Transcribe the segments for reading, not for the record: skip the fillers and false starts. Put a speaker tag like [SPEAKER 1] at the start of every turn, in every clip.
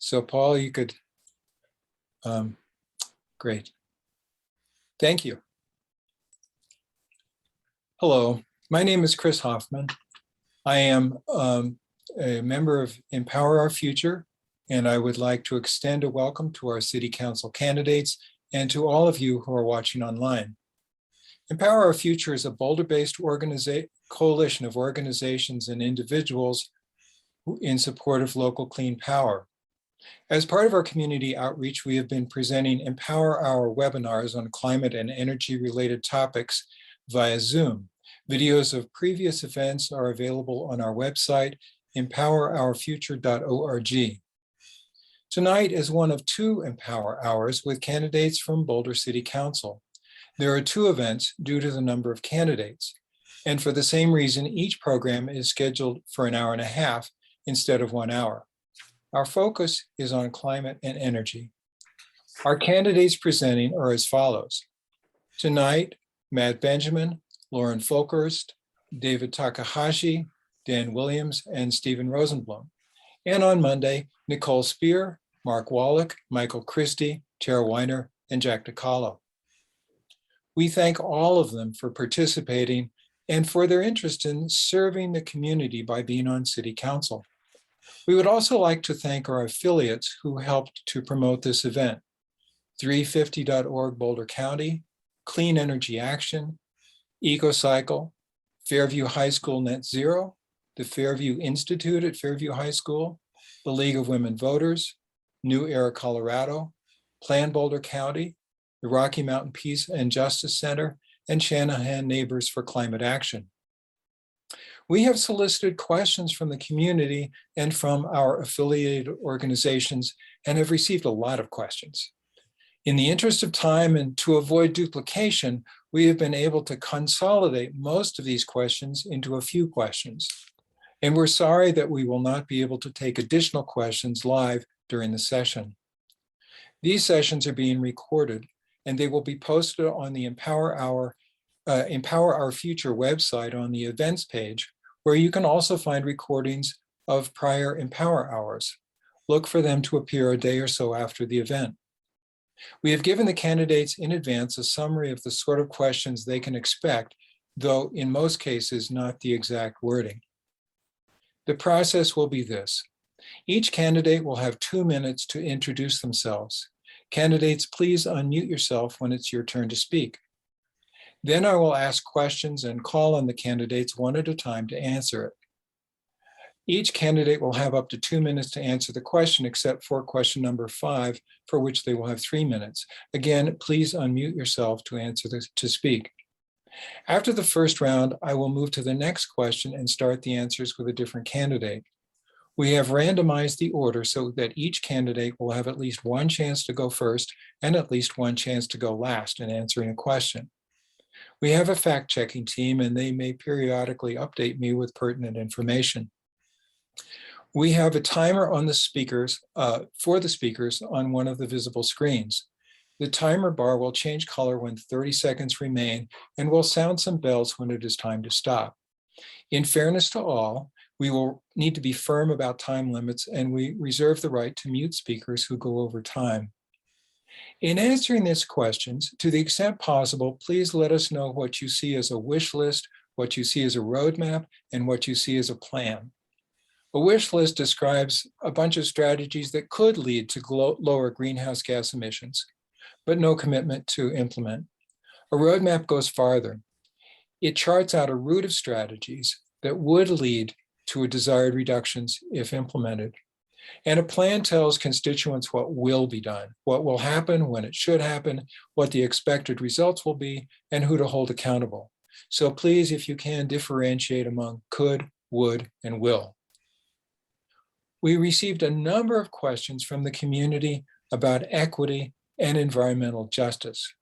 [SPEAKER 1] So Paul, you could, great. Thank you. Hello, my name is Chris Hoffman. I am a member of Empower Our Future, and I would like to extend a welcome to our City Council candidates and to all of you who are watching online. Empower Our Future is a Boulder-based coalition of organizations and individuals in support of local clean power. As part of our community outreach, we have been presenting Empower Our webinars on climate and energy-related topics via Zoom. Videos of previous events are available on our website, empowerourfuture.org. Tonight is one of 2 Empower Hours with candidates from Boulder City Council. There are 2 events due to the number of candidates. And for the same reason, each program is scheduled for an hour and a half instead of 1 hour. Our focus is on climate and energy. Our candidates presenting are as follows. Tonight, Matt Benjamin, Lauren Folkerts, David Takahashi, Dan Williams, and Stephen Rosenblum. And on Monday, Nicole Speer, Mark Wallach, Michael Christy, Tara Weiner, and Jacques Decalo. We thank all of them for participating and for their interest in serving the community by being on City Council. We would also like to thank our affiliates who helped to promote this event. 350.org Boulder County, Clean Energy Action, EcoCycle, Fairview High School Net Zero, the Fairview Institute at Fairview High School, the League of Women Voters, New Era Colorado, Plan Boulder County, the Rocky Mountain Peace and Justice Center, and Shanahan Neighbors for Climate Action. We have solicited questions from the community and from our affiliated organizations and have received a lot of questions. In the interest of time and to avoid duplication, we have been able to consolidate most of these questions into a few questions. And we're sorry that we will not be able to take additional questions live during the session. These sessions are being recorded and they will be posted on the Empower Our Future website on the events page, where you can also find recordings of prior Empower Hours. Look for them to appear a day or so after the event. We have given the candidates in advance a summary of the sort of questions they can expect, though in most cases, not the exact wording. The process will be this. Each candidate will have 2 minutes to introduce themselves. Candidates, please unmute yourself when it's your turn to speak. Then I will ask questions and call on the candidates one at a time to answer it. Each candidate will have up to 2 minutes to answer the question, except for question number 5, for which they will have 3 minutes. Again, please unmute yourself to speak. After the first round, I will move to the next question and start the answers with a different candidate. We have randomized the order so that each candidate will have at least 1 chance to go first and at least 1 chance to go last in answering a question. We have a fact-checking team and they may periodically update me with pertinent information. We have a timer on the speakers, for the speakers on one of the visible screens. The timer bar will change color when 30 seconds remain and will sound some bells when it is time to stop. In fairness to all, we will need to be firm about time limits and we reserve the right to mute speakers who go over time. In answering these questions, to the extent possible, please let us know what you see as a wish list, what you see as a roadmap, and what you see as a plan. A wish list describes a bunch of strategies that could lead to lower greenhouse gas emissions, but no commitment to implement. A roadmap goes farther. It charts out a route of strategies that would lead to desired reductions if implemented. And a plan tells constituents what will be done, what will happen, when it should happen, what the expected results will be, and who to hold accountable. So please, if you can, differentiate among could, would, and will. We received a number of questions from the community about equity and environmental justice.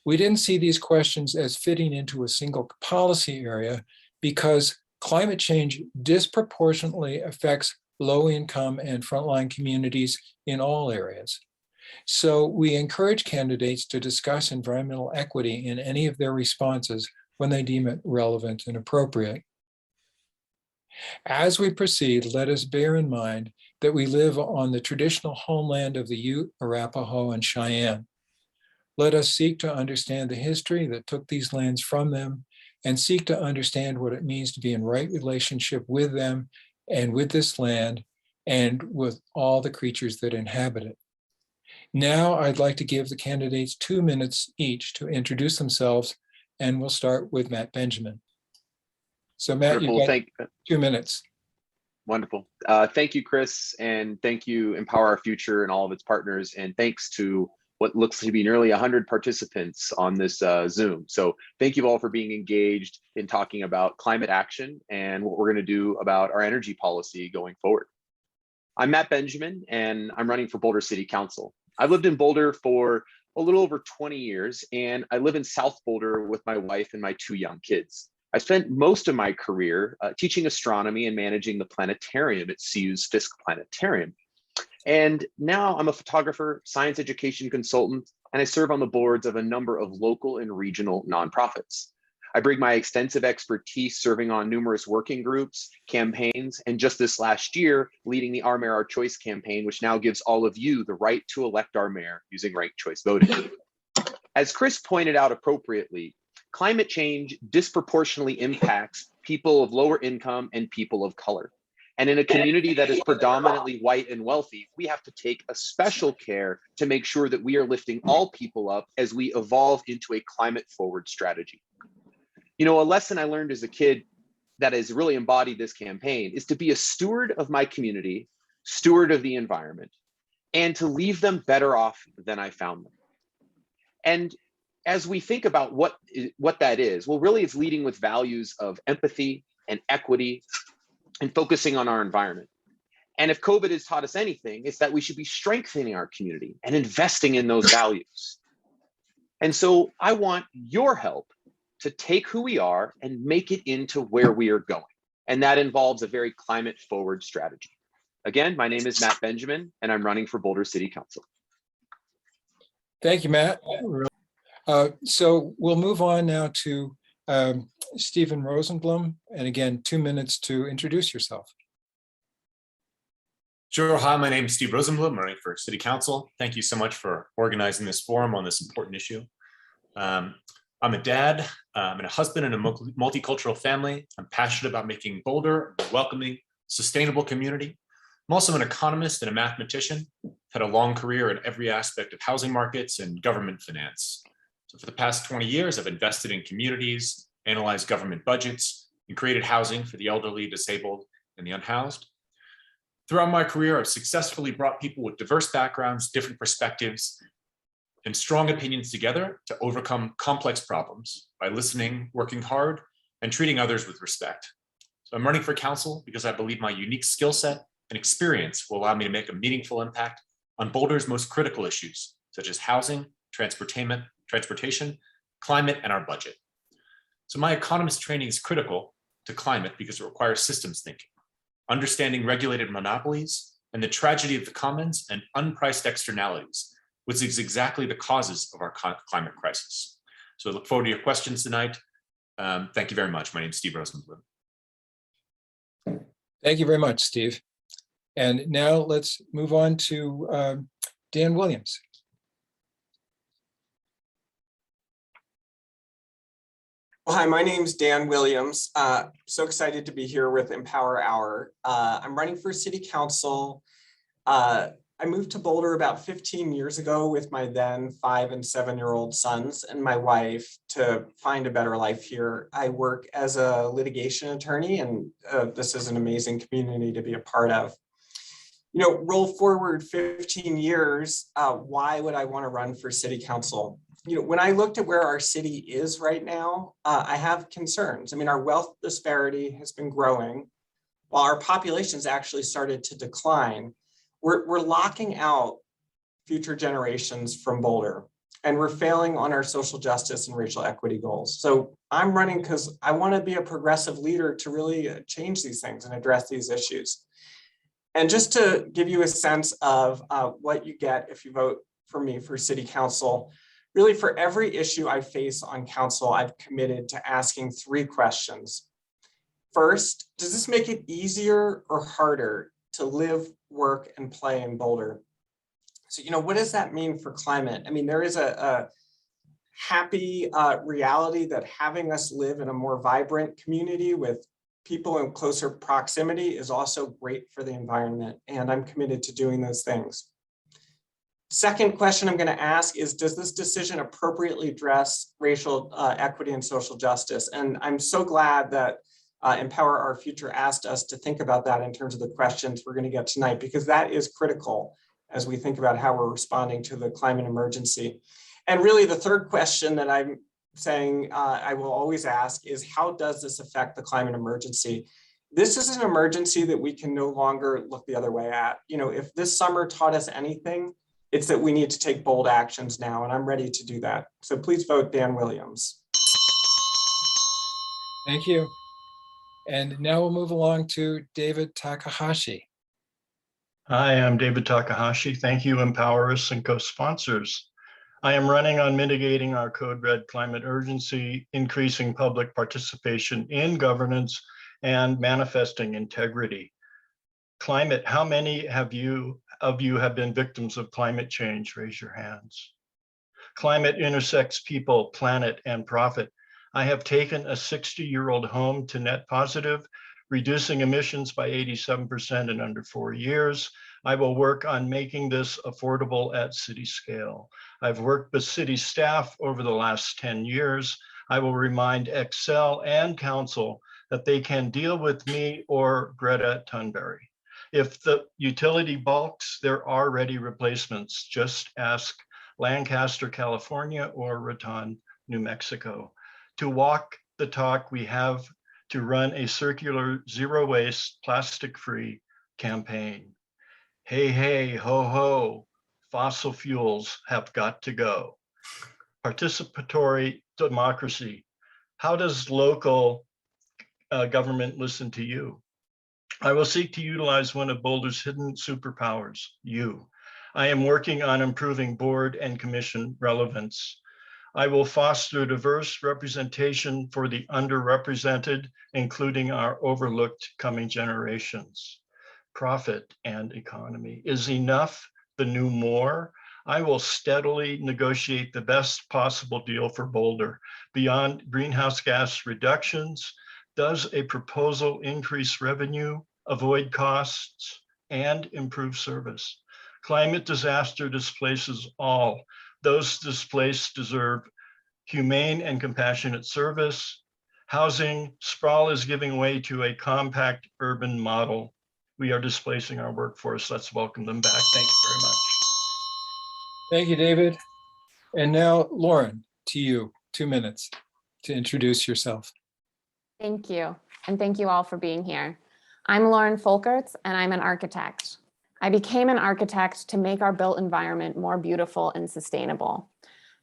[SPEAKER 1] We didn't see these questions as fitting into a single policy area because climate change disproportionately affects low-income and frontline communities in all areas. So we encourage candidates to discuss environmental equity in any of their responses when they deem it relevant and appropriate. As we proceed, let us bear in mind that we live on the traditional homeland of the Ute, Arapaho, and Cheyenne. Let us seek to understand the history that took these lands from them and seek to understand what it means to be in right relationship with them and with this land and with all the creatures that inhabit it. Now I'd like to give the candidates 2 minutes each to introduce themselves, and we'll start with Matt Benjamin. So Matt, you've got 2 minutes.
[SPEAKER 2] Wonderful. Thank you, Chris, and thank you, Empower Our Future and all of its partners, and thanks to what looks to be nearly 100 participants on this Zoom. So thank you all for being engaged in talking about climate action and what we're going to do about our energy policy going forward. I'm Matt Benjamin, and I'm running for Boulder City Council. I've lived in Boulder for a little over 20 years, and I live in South Boulder with my wife and my 2 young kids. I spent most of my career teaching astronomy and managing the planetarium at CU's Fisk Planetarium. And now I'm a photographer, science education consultant, and I serve on the boards of a number of local and regional nonprofits. I bring my extensive expertise serving on numerous working groups, campaigns, and just this last year, leading the Our Mayor, Our Choice campaign, which now gives all of you the right to elect our mayor using ranked choice voting. As Chris pointed out appropriately, climate change disproportionately impacts people of lower income and people of color. And in a community that is predominantly white and wealthy, we have to take a special care to make sure that we are lifting all people up as we evolve into a climate forward strategy. You know, a lesson I learned as a kid that has really embodied this campaign is to be a steward of my community, steward of the environment, and to leave them better off than I found them. And as we think about what that is, well, really it's leading with values of empathy and equity and focusing on our environment. And if COVID has taught us anything, it's that we should be strengthening our community and investing in those values. And so I want your help to take who we are and make it into where we are going. And that involves a very climate forward strategy. Again, my name is Matt Benjamin, and I'm running for Boulder City Council.
[SPEAKER 1] Thank you, Matt. So we'll move on now to Stephen Rosenblum. And again, 2 minutes to introduce yourself.
[SPEAKER 3] Sure. Hi, my name is Steve Rosenblum. I'm running for City Council. Thank you so much for organizing this forum on this important issue. I'm a dad, and a husband in a multicultural family. I'm passionate about making Boulder a welcoming, sustainable community. I'm also an economist and a mathematician. I've had a long career in every aspect of housing markets and government finance. So for the past 20 years, I've invested in communities, analyzed government budgets, and created housing for the elderly, disabled, and the unhoused. Throughout my career, I've successfully brought people with diverse backgrounds, different perspectives, and strong opinions together to overcome complex problems by listening, working hard, and treating others with respect. So I'm running for council because I believe my unique skill set and experience will allow me to make a meaningful impact on Boulder's most critical issues, such as housing, transportation, climate, and our budget. So my economist training is critical to climate because it requires systems thinking, understanding regulated monopolies, and the tragedy of the commons and unpriced externalities, which is exactly the causes of our climate crisis. So I look forward to your questions tonight. Thank you very much. My name is Steve Rosenblum.
[SPEAKER 1] Thank you very much, Steve. And now let's move on to Dan Williams.
[SPEAKER 4] Well, hi, my name's Dan Williams. So excited to be here with Empower Hour. I'm running for City Council. I moved to Boulder about 15 years ago with my then 5- and 7-year-old sons and my wife to find a better life here. I work as a litigation attorney, and this is an amazing community to be a part of. You know, roll forward 15 years, why would I want to run for City Council? You know, when I looked at where our city is right now, I have concerns. I mean, our wealth disparity has been growing while our population's actually started to decline. We're locking out future generations from Boulder, and we're failing on our social justice and racial equity goals. So I'm running because I want to be a progressive leader to really change these things and address these issues. And just to give you a sense of what you get if you vote for me for City Council, really for every issue I face on council, I've committed to asking 3 questions. First, does this make it easier or harder to live, work, and play in Boulder. So, what does that mean for climate? I mean, there is a happy reality that having us live in a more vibrant community with people in closer proximity is also great for the environment, and I'm committed to doing those things. Second question I'm going to ask is, does this decision appropriately address racial equity and social justice? And I'm so glad that Empower Our Future asked us to think about that in terms of the questions we're going to get tonight, because that is critical as we think about how we're responding to the climate emergency. And really the third question that I'm saying I will always ask is, how does this affect the climate emergency? This is an emergency that we can no longer look the other way at. If this summer taught us anything, it's that we need to take bold actions now, and I'm ready to do that. So please vote Dan Williams.
[SPEAKER 1] Thank you. And now we'll move along to David Takahashi.
[SPEAKER 5] Hi, I'm David Takahashi. Thank you, Empowerers and co-sponsors. I am running on mitigating our Code Red climate urgency, increasing public participation in governance, and manifesting integrity. Climate, how many of you have been victims of climate change? Raise your hands. Climate intersects people, planet, and profit. I have taken a 60-year-old home to net positive, reducing emissions by 87% in under 4 years. I will work on making this affordable at city scale. I've worked with city staff over the last 10 years. I will remind Excel and Council that they can deal with me or Greta Thunberg. If the utility balks, there are ready replacements. Just ask Lancaster, California, or Raton, New Mexico. To walk the talk, we have to run a circular, zero waste, plastic-free campaign. Hey, hey, ho, ho, fossil fuels have got to go. Participatory democracy. How does local government listen to you? I will seek to utilize one of Boulder's hidden superpowers, you. I am working on improving board and commission relevance. I will foster diverse representation for the underrepresented, including our overlooked coming generations. Profit and economy. Is enough the new more? I will steadily negotiate the best possible deal for Boulder. Beyond greenhouse gas reductions, does a proposal increase revenue, avoid costs, and improve service? Climate disaster displaces all. Those displaced deserve humane and compassionate service. Housing sprawl is giving way to a compact urban model. We are displacing our workforce. Let's welcome them back. Thank you very much.
[SPEAKER 1] Thank you, David. And now, Lauren, to you, 2 minutes to introduce yourself.
[SPEAKER 6] Thank you. And thank you all for being here. I'm Lauren Folkerts, and I'm an architect. I became an architect to make our built environment more beautiful and sustainable.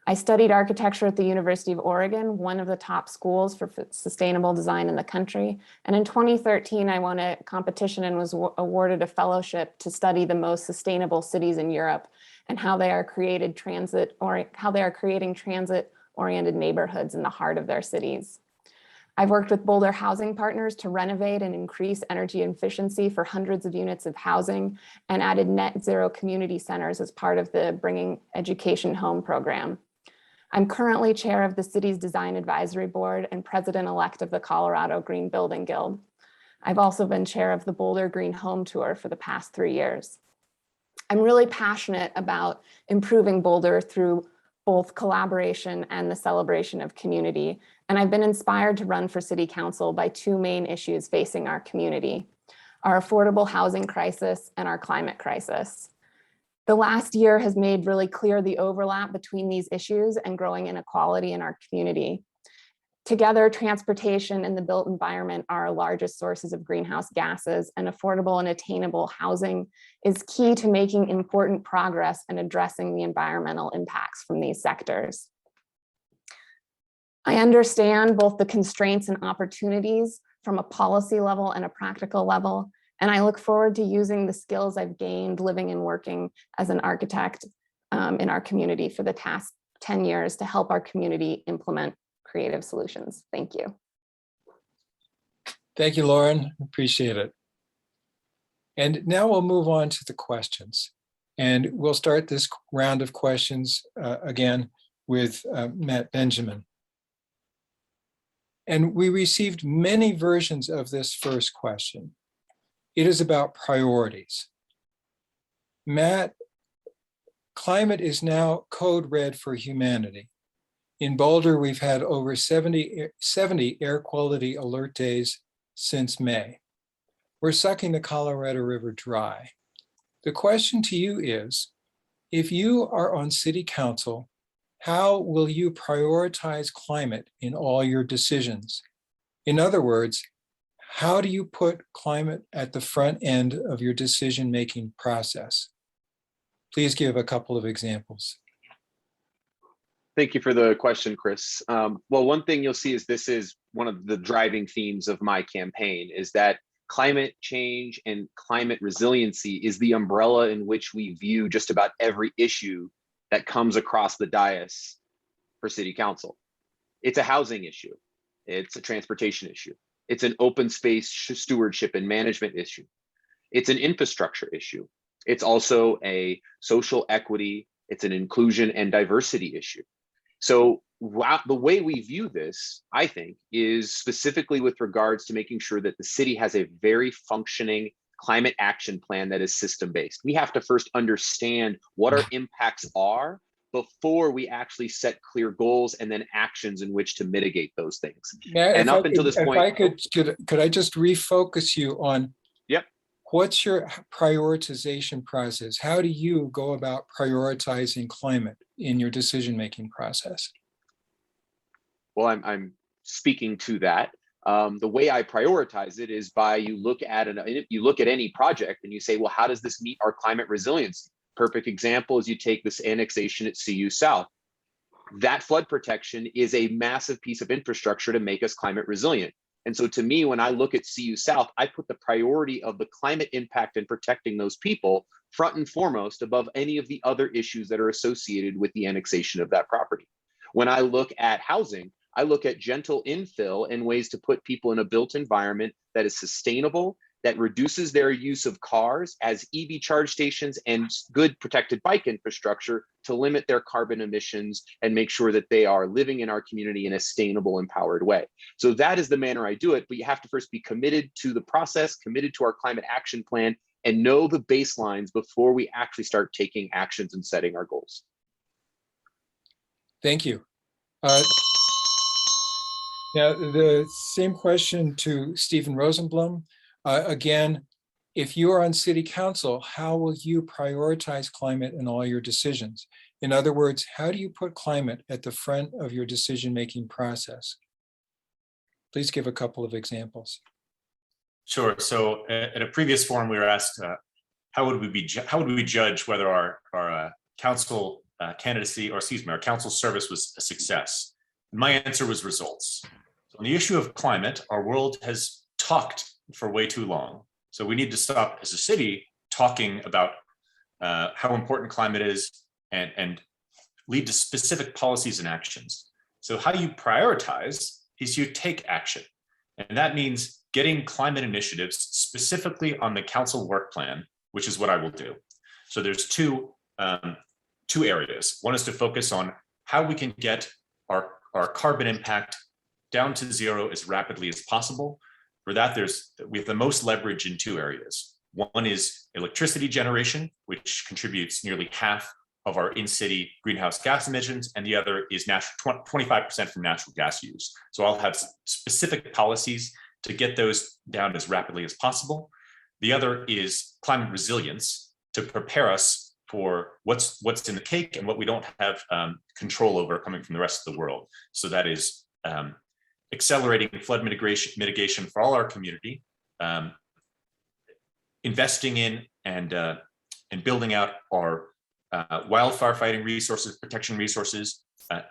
[SPEAKER 6] I studied architecture at the University of Oregon, one of the top schools for sustainable design in the country. And in 2013, I won a competition and was awarded a fellowship to study the most sustainable cities in Europe and how they are creating transit-oriented neighborhoods in the heart of their cities. I've worked with Boulder housing partners to renovate and increase energy efficiency for hundreds of units of housing and added net zero community centers as part of the Bringing Education Home program. I'm currently chair of the city's Design Advisory Board and president-elect of the Colorado Green Building Guild. I've also been chair of the Boulder Green Home Tour for the past 3 years. I'm really passionate about improving Boulder through both collaboration and the celebration of community. And I've been inspired to run for city council by 2 main issues facing our community: our affordable housing crisis and our climate crisis. The last year has made really clear the overlap between these issues and growing inequality in our community. Together, transportation and the built environment are our largest sources of greenhouse gases, and affordable and attainable housing is key to making important progress and addressing the environmental impacts from these sectors. I understand both the constraints and opportunities from a policy level and a practical level, and I look forward to using the skills I've gained living and working as an architect in our community for the past 10 years to help our community implement creative solutions. Thank you.
[SPEAKER 1] Thank you, Lauren. Appreciate it. And now we'll move on to the questions. And we'll start this round of questions again with Matt Benjamin. And we received many versions of this first question. It is about priorities. Matt, climate is now code red for humanity. In Boulder, we've had over 70 air quality alert days since May. We're sucking the Colorado River dry. The question to you is, if you are on city council, how will you prioritize climate in all your decisions? In other words, how do you put climate at the front end of your decision-making process? Please give a couple of examples.
[SPEAKER 2] Thank you for the question, Chris. Well, one thing you'll see is this is one of the driving themes of my campaign, is that climate change and climate resiliency is the umbrella in which we view just about every issue that comes across the dais for city council. It's a housing issue. It's a transportation issue. It's an open space stewardship and management issue. It's an infrastructure issue. It's also a social equity. It's an inclusion and diversity issue. So the way we view this, I think, is specifically with regards to making sure that the city has a very functioning climate action plan that is system-based. We have to first understand what our impacts are before we actually set clear goals and then actions in which to mitigate those things. And up until this point,
[SPEAKER 1] could I just refocus you on,
[SPEAKER 2] yep,
[SPEAKER 1] what's your prioritization process? How do you go about prioritizing climate in your decision-making process?
[SPEAKER 2] Well, I'm speaking to that. The way I prioritize it is by you look at any project and you say, well, how does this meet our climate resiliency? Perfect example is you take this annexation at CU South. That flood protection is a massive piece of infrastructure to make us climate resilient. And so to me, when I look at CU South, I put the priority of the climate impact and protecting those people front and foremost above any of the other issues that are associated with the annexation of that property. When I look at housing, I look at gentle infill and ways to put people in a built environment that is sustainable, that reduces their use of cars as EV charge stations and good protected bike infrastructure to limit their carbon emissions and make sure that they are living in our community in a sustainable, empowered way. So that is the manner I do it, but you have to first be committed to the process, committed to our climate action plan, and know the baselines before we actually start taking actions and setting our goals.
[SPEAKER 1] Thank you. Now, the same question to Stephen Rosenblum. Again, if you are on city council, how will you prioritize climate in all your decisions? In other words, how do you put climate at the front of your decision-making process? Please give a couple of examples.
[SPEAKER 3] Sure. So at a previous forum, we were asked, how would we judge whether our council candidacy, or excuse me, our council service was a success? And my answer was results. So on the issue of climate, our world has talked for way too long. So we need to stop as a city talking about how important climate is and lead to specific policies and actions. So how you prioritize is you take action. And that means getting climate initiatives specifically on the council work plan, which is what I will do. So there's two areas. One is to focus on how we can get our carbon impact down to zero as rapidly as possible. For that, we have the most leverage in two areas. One is electricity generation, which contributes nearly half of our in-city greenhouse gas emissions, and the other is 25% from natural gas use. So I'll have specific policies to get those down as rapidly as possible. The other is climate resilience, to prepare us for what's in the cake and what we don't have control over coming from the rest of the world. So that is accelerating flood mitigation for all our community, investing in and building out our wildfire fighting resources, protection resources,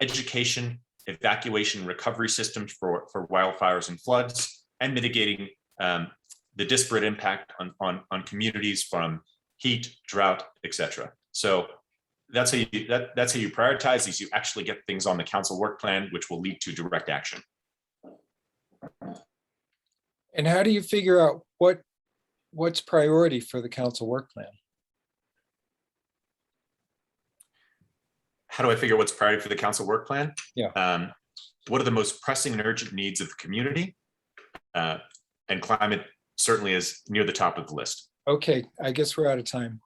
[SPEAKER 3] education, evacuation, recovery systems for wildfires and floods, and mitigating the disparate impact on communities from heat, drought, etc. So that's how you prioritize, is you actually get things on the council work plan, which will lead to direct action.
[SPEAKER 1] And how do you figure out what what's priority for the council work plan?
[SPEAKER 3] How do I figure what's priority for the council work plan?
[SPEAKER 1] Yeah.
[SPEAKER 3] What are the most pressing and urgent needs of the community? And climate certainly is near the top of the list.
[SPEAKER 1] Okay, I guess we're out of time.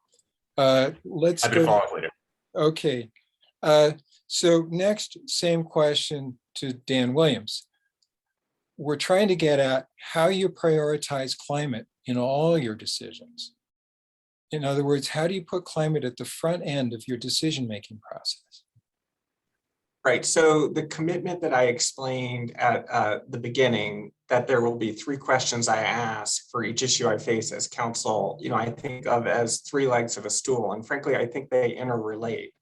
[SPEAKER 1] Let's
[SPEAKER 3] Happy to
[SPEAKER 1] go.
[SPEAKER 3] follow up later.
[SPEAKER 1] Okay. So next, same question to Dan Williams. We're trying to get at how you prioritize climate in all your decisions. In other words, how do you put climate at the front end of your decision-making process?
[SPEAKER 4] Right. So the commitment that I explained at the beginning, that there will be 3 questions I ask for each issue I face as council, I think of as 3 legs of a stool. And frankly, I think they interrelate.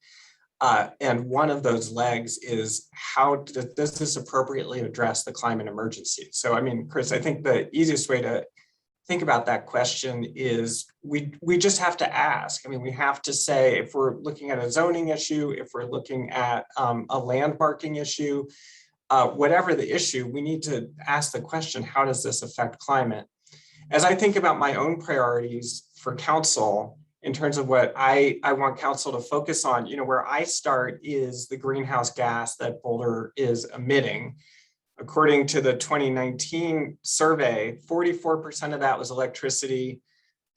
[SPEAKER 4] And one of those legs is, how does this appropriately address the climate emergency? So, I mean, Chris, I think the easiest way to think about that question is we just have to ask. I mean, we have to say, if we're looking at a zoning issue, if we're looking at a landmarking issue, whatever the issue, we need to ask the question, how does this affect climate? As I think about my own priorities for council, in terms of what I want council to focus on, where I start is the greenhouse gas that Boulder is emitting. According to the 2019 survey, 44% of that was electricity,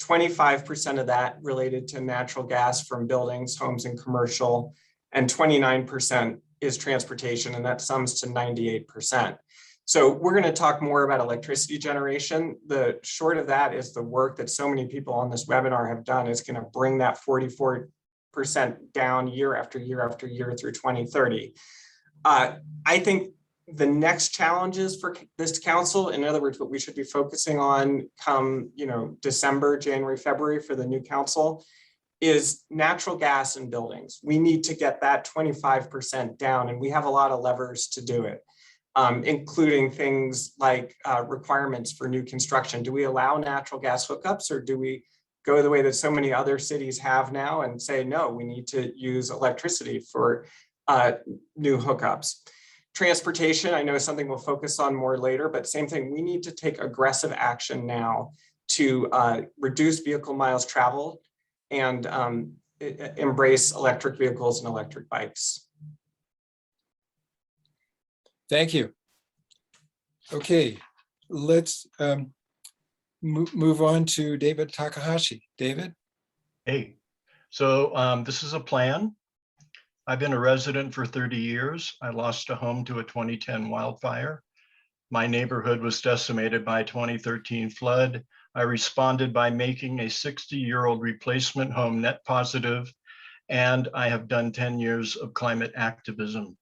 [SPEAKER 4] 25% of that related to natural gas from buildings, homes, and commercial, and 29% is transportation, and that sums to 98%. So we're going to talk more about electricity generation. The short of that is the work that so many people on this webinar have done is going to bring that 44% down year after year after year through 2030. I think the next challenges for this council, in other words, what we should be focusing on come, December, January, February for the new council, is natural gas in buildings. We need to get that 25% down, and we have a lot of levers to do it, including things like requirements for new construction. Do we allow natural gas hookups, or do we go the way that so many other cities have now and say, no, we need to use electricity for new hookups? Transportation, I know, is something we'll focus on more later, but same thing, we need to take aggressive action now to reduce vehicle miles traveled and embrace electric vehicles and electric bikes.
[SPEAKER 1] Thank you. Okay, let's move on to David Takahashi. David?
[SPEAKER 5] Hey, so this is a plan. I've been a resident for 30 years. I lost a home to a 2010 wildfire. My neighborhood was decimated by a 2013 flood. I responded by making a 60-year-old replacement home net positive, and I have done 10 years of climate activism.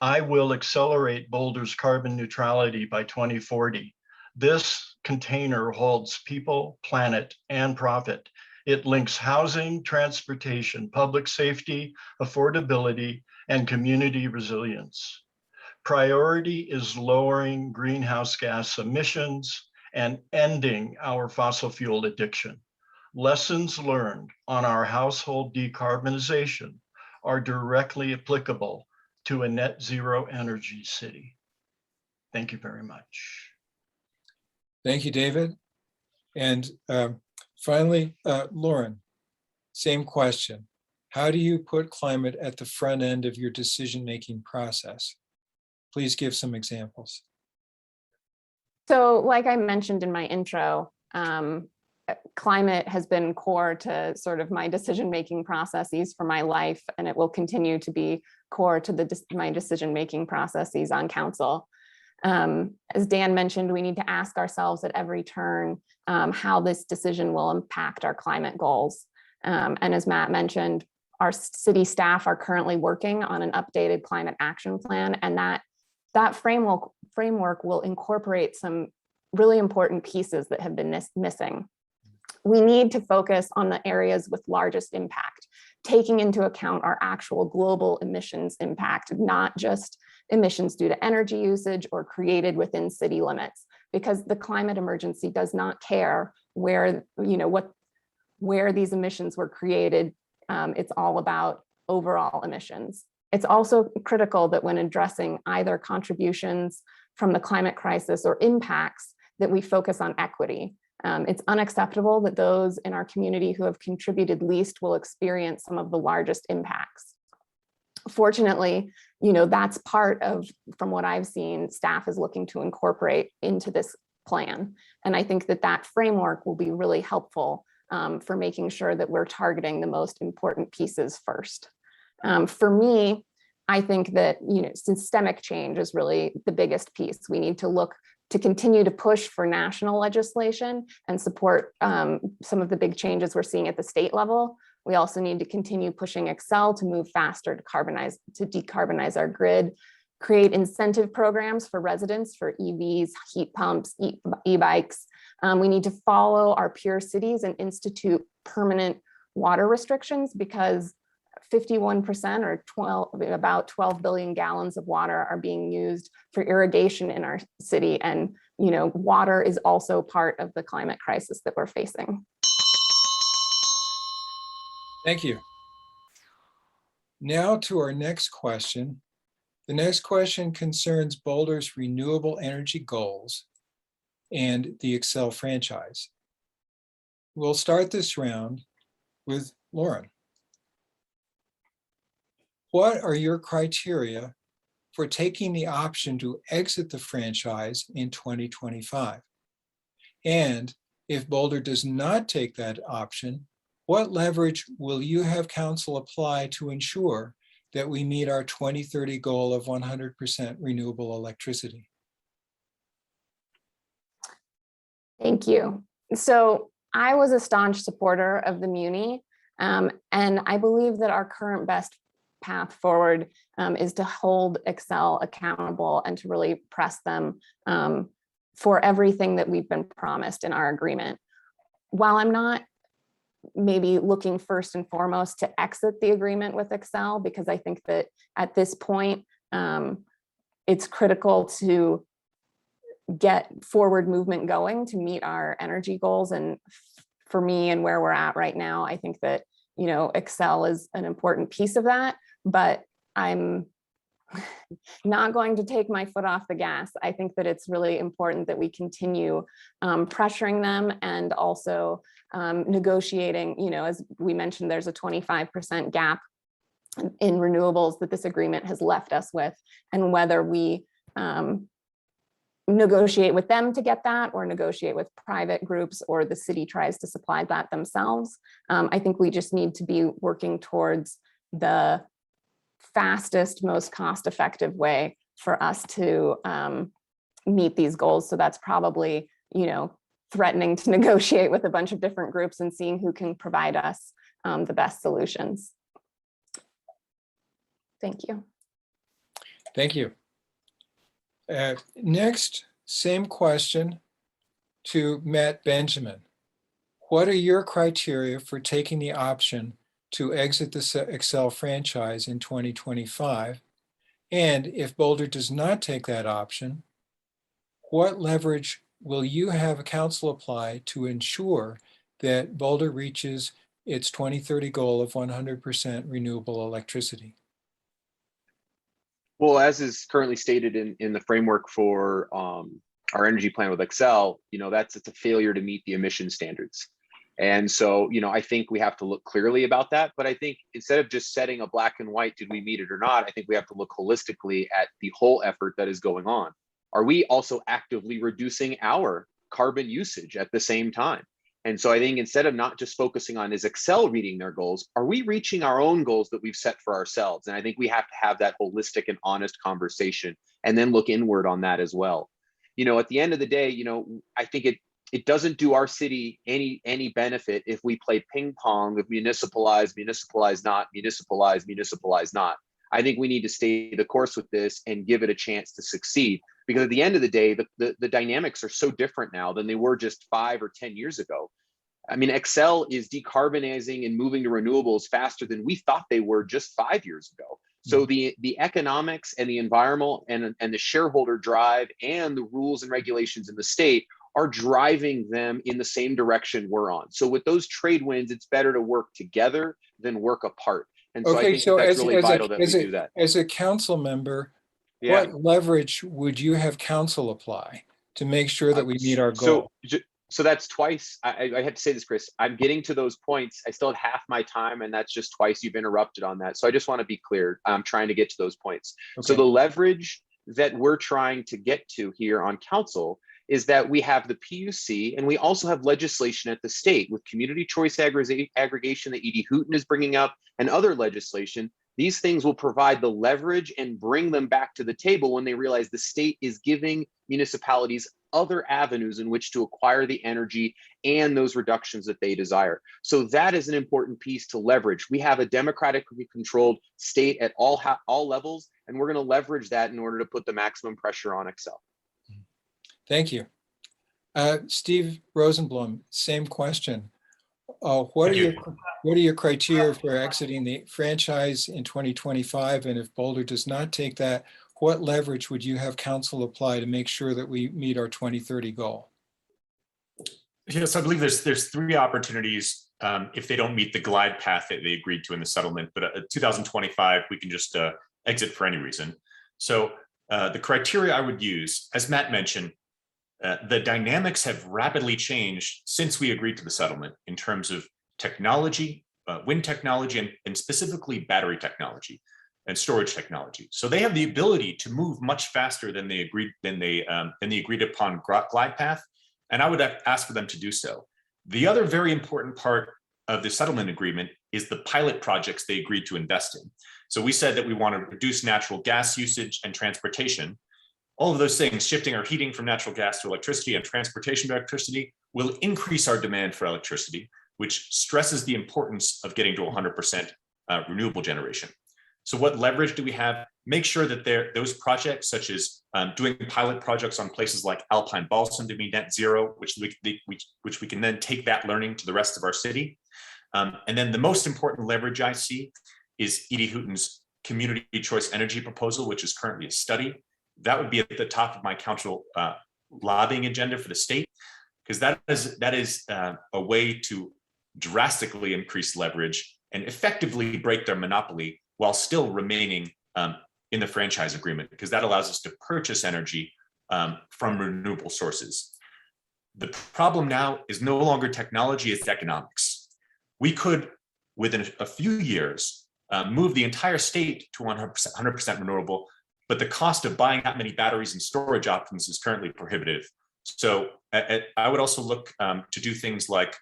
[SPEAKER 5] I will accelerate Boulder's carbon neutrality by 2040. This container holds people, planet, and profit. It links housing, transportation, public safety, affordability, and community resilience. Priority is lowering greenhouse gas emissions and ending our fossil fuel addiction. Lessons learned on our household decarbonization are directly applicable to a net zero energy city. Thank you very much.
[SPEAKER 1] Thank you, David. And finally, Lauren, same question. How do you put climate at the front end of your decision-making process? Please give some examples.
[SPEAKER 6] So like I mentioned in my intro, climate has been core to sort of my decision-making processes for my life, and it will continue to be core to my decision-making processes on council. As Dan mentioned, we need to ask ourselves at every turn how this decision will impact our climate goals. And as Matt mentioned, our city staff are currently working on an updated climate action plan, and that framework will incorporate some really important pieces that have been missing. We need to focus on the areas with largest impact, taking into account our actual global emissions impact, not just emissions due to energy usage or created within city limits, because the climate emergency does not care where these emissions were created. It's all about overall emissions. It's also critical that when addressing either contributions from the climate crisis or impacts, that we focus on equity. It's unacceptable that those in our community who have contributed least will experience some of the largest impacts. Fortunately, that's part of, from what I've seen, staff is looking to incorporate into this plan. And I think that that framework will be really helpful for making sure that we're targeting the most important pieces first. For me, I think that systemic change is really the biggest piece. We need to look to continue to push for national legislation and support some of the big changes we're seeing at the state level. We also need to continue pushing Xcel to move faster to decarbonize our grid, create incentive programs for residents for EVs, heat pumps, e-bikes. We need to follow our peer cities and institute permanent water restrictions, because 51% or about 12 billion gallons of water are being used for irrigation in our city. And, water is also part of the climate crisis that we're facing.
[SPEAKER 1] Thank you. Now to our next question. The next question concerns Boulder's renewable energy goals and the Xcel franchise. We'll start this round with Lauren. What are your criteria for taking the option to exit the franchise in 2025? And if Boulder does not take that option, what leverage will you have council apply to ensure that we meet our 2030 goal of 100% renewable electricity?
[SPEAKER 6] Thank you. So I was a staunch supporter of the Muni, and I believe that our current best path forward is to hold Xcel accountable and to really press them for everything that we've been promised in our agreement. While I'm not maybe looking first and foremost to exit the agreement with Xcel, because I think that at this point, it's critical to get forward movement going to meet our energy goals. And for me and where we're at right now, I think that, Xcel is an important piece of that, but I'm not going to take my foot off the gas. I think that it's really important that we continue pressuring them and also negotiating, as we mentioned, there's a 25% gap in renewables that this agreement has left us with, and whether we negotiate with them to get that or negotiate with private groups or the city tries to supply that themselves. I think we just need to be working towards the fastest, most cost-effective way for us to meet these goals. So that's probably, threatening to negotiate with a bunch of different groups and seeing who can provide us the best solutions. Thank you.
[SPEAKER 1] Thank you. Next, same question to Matt Benjamin. What are your criteria for taking the option to exit the Xcel franchise in 2025? And if Boulder does not take that option, what leverage will you have a council apply to ensure that Boulder reaches its 2030 goal of 100% renewable electricity?
[SPEAKER 2] Well, as is currently stated in the framework for our energy plan with Xcel, it's a failure to meet the emission standards. And so, I think we have to look clearly about that. But I think instead of just setting a black and white, did we meet it or not? I think we have to look holistically at the whole effort that is going on. Are we also actively reducing our carbon usage at the same time? And so I think instead of not just focusing on is Xcel reaching their goals, are we reaching our own goals that we've set for ourselves? And I think we have to have that holistic and honest conversation and then look inward on that as well. At the end of the day, I think it doesn't do our city any benefit if we play ping pong with municipalize, not, municipalize, not. I think we need to stay the course with this and give it a chance to succeed. Because at the end of the day, the dynamics are so different now than they were just 5 or 10 years ago. I mean, Xcel is decarbonizing and moving to renewables faster than we thought they were just 5 years ago. So the economics and the environmental and the shareholder drive and the rules and regulations in the state are driving them in the same direction we're on. So with those trade winds, it's better to work together than work apart. And so I think that's really vital that we do that.
[SPEAKER 1] As a council member,
[SPEAKER 2] Yeah.
[SPEAKER 1] what leverage would you have council apply to make sure that we meet our goal?
[SPEAKER 2] So So that's twice. I have to say this, Chris. I'm getting to those points. I still have half my time, and that's just twice you've interrupted on that. So I just want to be clear. I'm trying to get to those points. So
[SPEAKER 1] Okay.
[SPEAKER 2] the leverage that we're trying to get to here on council is that we have the PUC, and we also have legislation at the state with community choice aggregation that Edie Hooten is bringing up and other legislation. These things will provide the leverage and bring them back to the table when they realize the state is giving municipalities other avenues in which to acquire the energy and those reductions that they desire. So that is an important piece to leverage. We have a democratically controlled state at all levels, and we're going to leverage that in order to put the maximum pressure on Excel.
[SPEAKER 1] Thank you. Steve Rosenblum, same question. What are your criteria for exiting the franchise in 2025? And if Boulder does not take that, what leverage would you have council apply to make sure that we meet our 2030 goal?
[SPEAKER 3] Yes, I believe there's three opportunities if they don't meet the glide path that they agreed to in the settlement. But 2025, we can just exit for any reason. So the criteria I would use, as Matt mentioned, the dynamics have rapidly changed since we agreed to the settlement in terms of technology, wind technology, and specifically battery technology and storage technology. So they have the ability to move much faster than they agreed upon glide path. And I would ask for them to do so. The other very important part of the settlement agreement is the pilot projects they agreed to invest in. So we said that we want to reduce natural gas usage and transportation. All of those things, shifting our heating from natural gas to electricity and transportation to electricity, will increase our demand for electricity, which stresses the importance of getting to 100% renewable generation. So what leverage do we have? Make sure that those projects, such as doing pilot projects on places like Alpine Balsam to be net zero, which we can then take that learning to the rest of our city. And then the most important leverage I see is Edie Hooten's community choice energy proposal, which is currently a study. That would be at the top of my council lobbying agenda for the state, because that is a way to drastically increase leverage and effectively break their monopoly while still remaining in the franchise agreement, because that allows us to purchase energy from renewable sources. The problem now is no longer technology, it's economics. We could, within a few years, move the entire state to 100% renewable, but the cost of buying that many batteries and storage options is currently prohibitive. So I would also look to do things like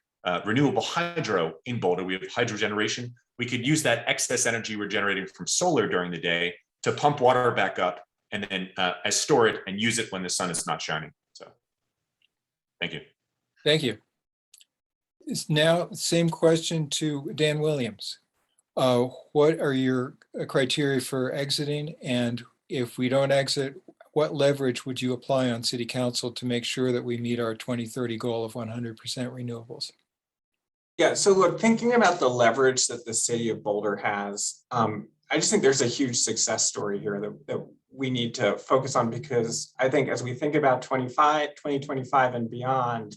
[SPEAKER 3] renewable hydro in Boulder. We have hydro generation. We could use that excess energy we're generating from solar during the day to pump water back up and then store it and use it when the sun is not shining. So thank you.
[SPEAKER 1] Thank you. Now, same question to Dan Williams. What are your criteria for exiting? And if we don't exit, what leverage would you apply on city council to make sure that we meet our 2030 goal of 100% renewables?
[SPEAKER 4] Yeah, so look, thinking about the leverage that the city of Boulder has, I just think there's a huge success story here that we need to focus on, because I think as we think about 2025 and beyond,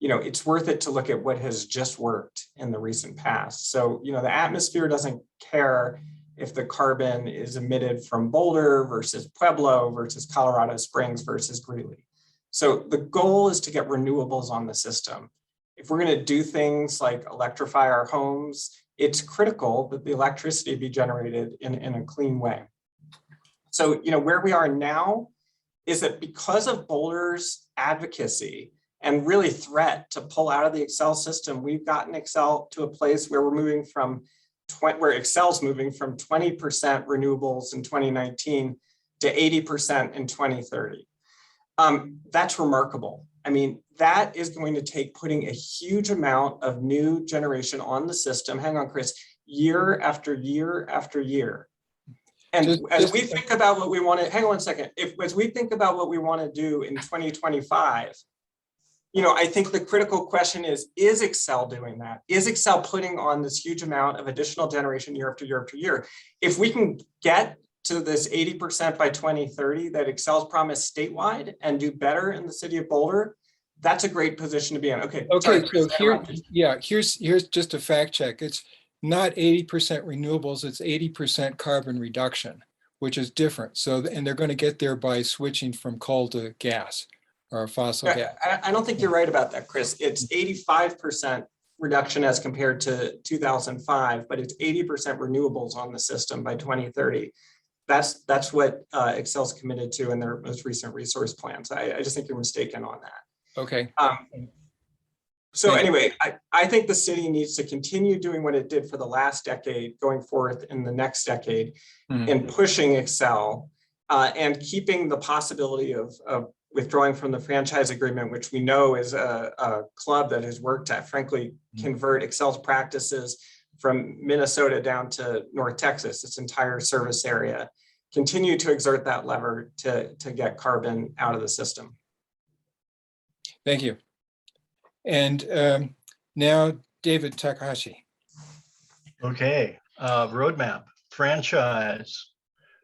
[SPEAKER 4] it's worth it to look at what has just worked in the recent past. So, the atmosphere doesn't care if the carbon is emitted from Boulder versus Pueblo versus Colorado Springs versus Greeley. So the goal is to get renewables on the system. If we're going to do things like electrify our homes, it's critical that the electricity be generated in a clean way. So, where we are now is that because of Boulder's advocacy and really threat to pull out of the Excel system, we've gotten Excel to a place where we're moving from where Excel's moving from 20% renewables in 2019 to 80% in 2030. That's remarkable. I mean, that is going to take putting a huge amount of new generation on the system. Hang on, Chris, year after year after year. And as we think about what we want to, hang on one second. As we think about what we want to do in 2025, I think the critical question is Excel doing that? Is Excel putting on this huge amount of additional generation year after year after year? If we can get to this 80% by 2030 that Excel's promised statewide and do better in the city of Boulder, that's a great position to be in. Okay, sorry, Chris,
[SPEAKER 1] here's just a fact check. It's not 80% renewables, it's 80% carbon reduction, which is different. So, and they're going to get there by switching from coal to gas. or fossil gas.
[SPEAKER 4] I don't think you're right about that, Chris. It's 85% reduction as compared to 2005, but it's 80% renewables on the system by 2030. That's what Excel's committed to in their most recent resource plans. I just think you're mistaken on that.
[SPEAKER 1] Okay.
[SPEAKER 4] So anyway, I think the city needs to continue doing what it did for the last decade, going forth in the next decade, and pushing Excel and keeping the possibility of withdrawing from the franchise agreement, which we know is a club that has worked to, frankly, convert Excel's practices from Minnesota down to North Texas, its entire service area. Continue to exert that lever to get carbon out of the system.
[SPEAKER 1] Thank you. And now David Takahashi.
[SPEAKER 5] Okay, roadmap, franchise,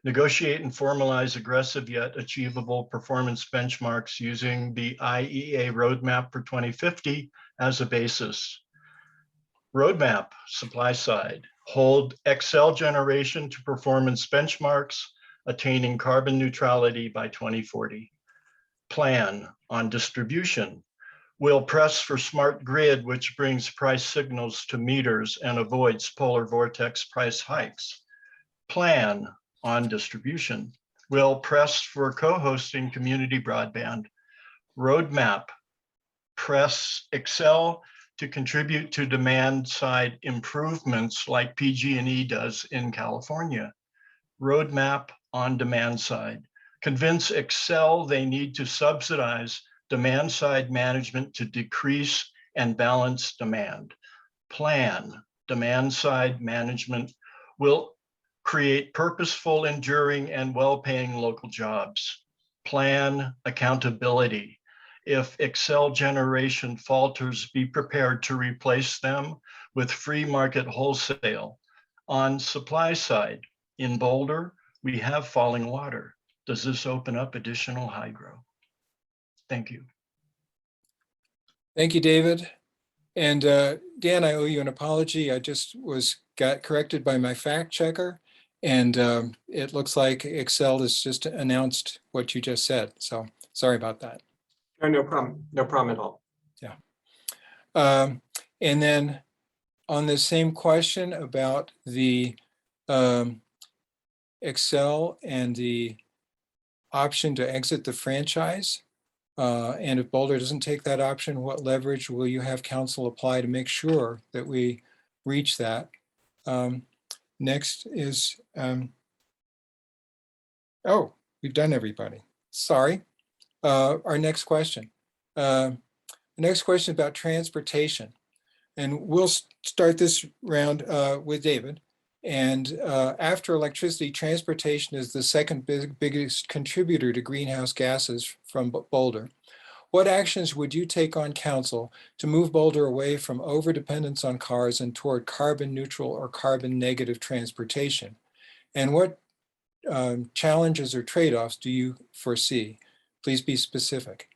[SPEAKER 5] negotiate and formalize aggressive yet achievable performance benchmarks using the IEA roadmap for 2050 as a basis. Roadmap, supply side, hold Excel generation to performance benchmarks, attaining carbon neutrality by 2040. Plan on distribution, will press for smart grid, which brings price signals to meters and avoids polar vortex price hikes. Plan on distribution, will press for co-hosting community broadband. Roadmap, press Excel to contribute to demand side improvements like PG&E does in California. Roadmap on demand side, convince Excel they need to subsidize demand side management to decrease and balance demand. Plan, demand side management will create purposeful, enduring, and well-paying local jobs. Plan, accountability. If Excel generation falters, be prepared to replace them with free market wholesale. On supply side, in Boulder, we have falling water. Does this open up additional hydro? Thank you.
[SPEAKER 1] Thank you, David. And Dan, I owe you an apology. I just got corrected by my fact checker, and it looks like Excel has just announced what you just said. So sorry about that.
[SPEAKER 4] No problem. No problem at all.
[SPEAKER 1] Yeah. And then on the same question about the Excel and the option to exit the franchise, and if Boulder doesn't take that option, what leverage will you have council apply to make sure that we reach that? Next is, oh, we've done everybody. Sorry. Our next question. The next question is about transportation. And we'll start this round with David. And after electricity, transportation is the second biggest contributor to greenhouse gases from Boulder. What actions would you take on council to move Boulder away from overdependence on cars and toward carbon neutral or carbon negative transportation? And what challenges or trade-offs do you foresee? Please be specific.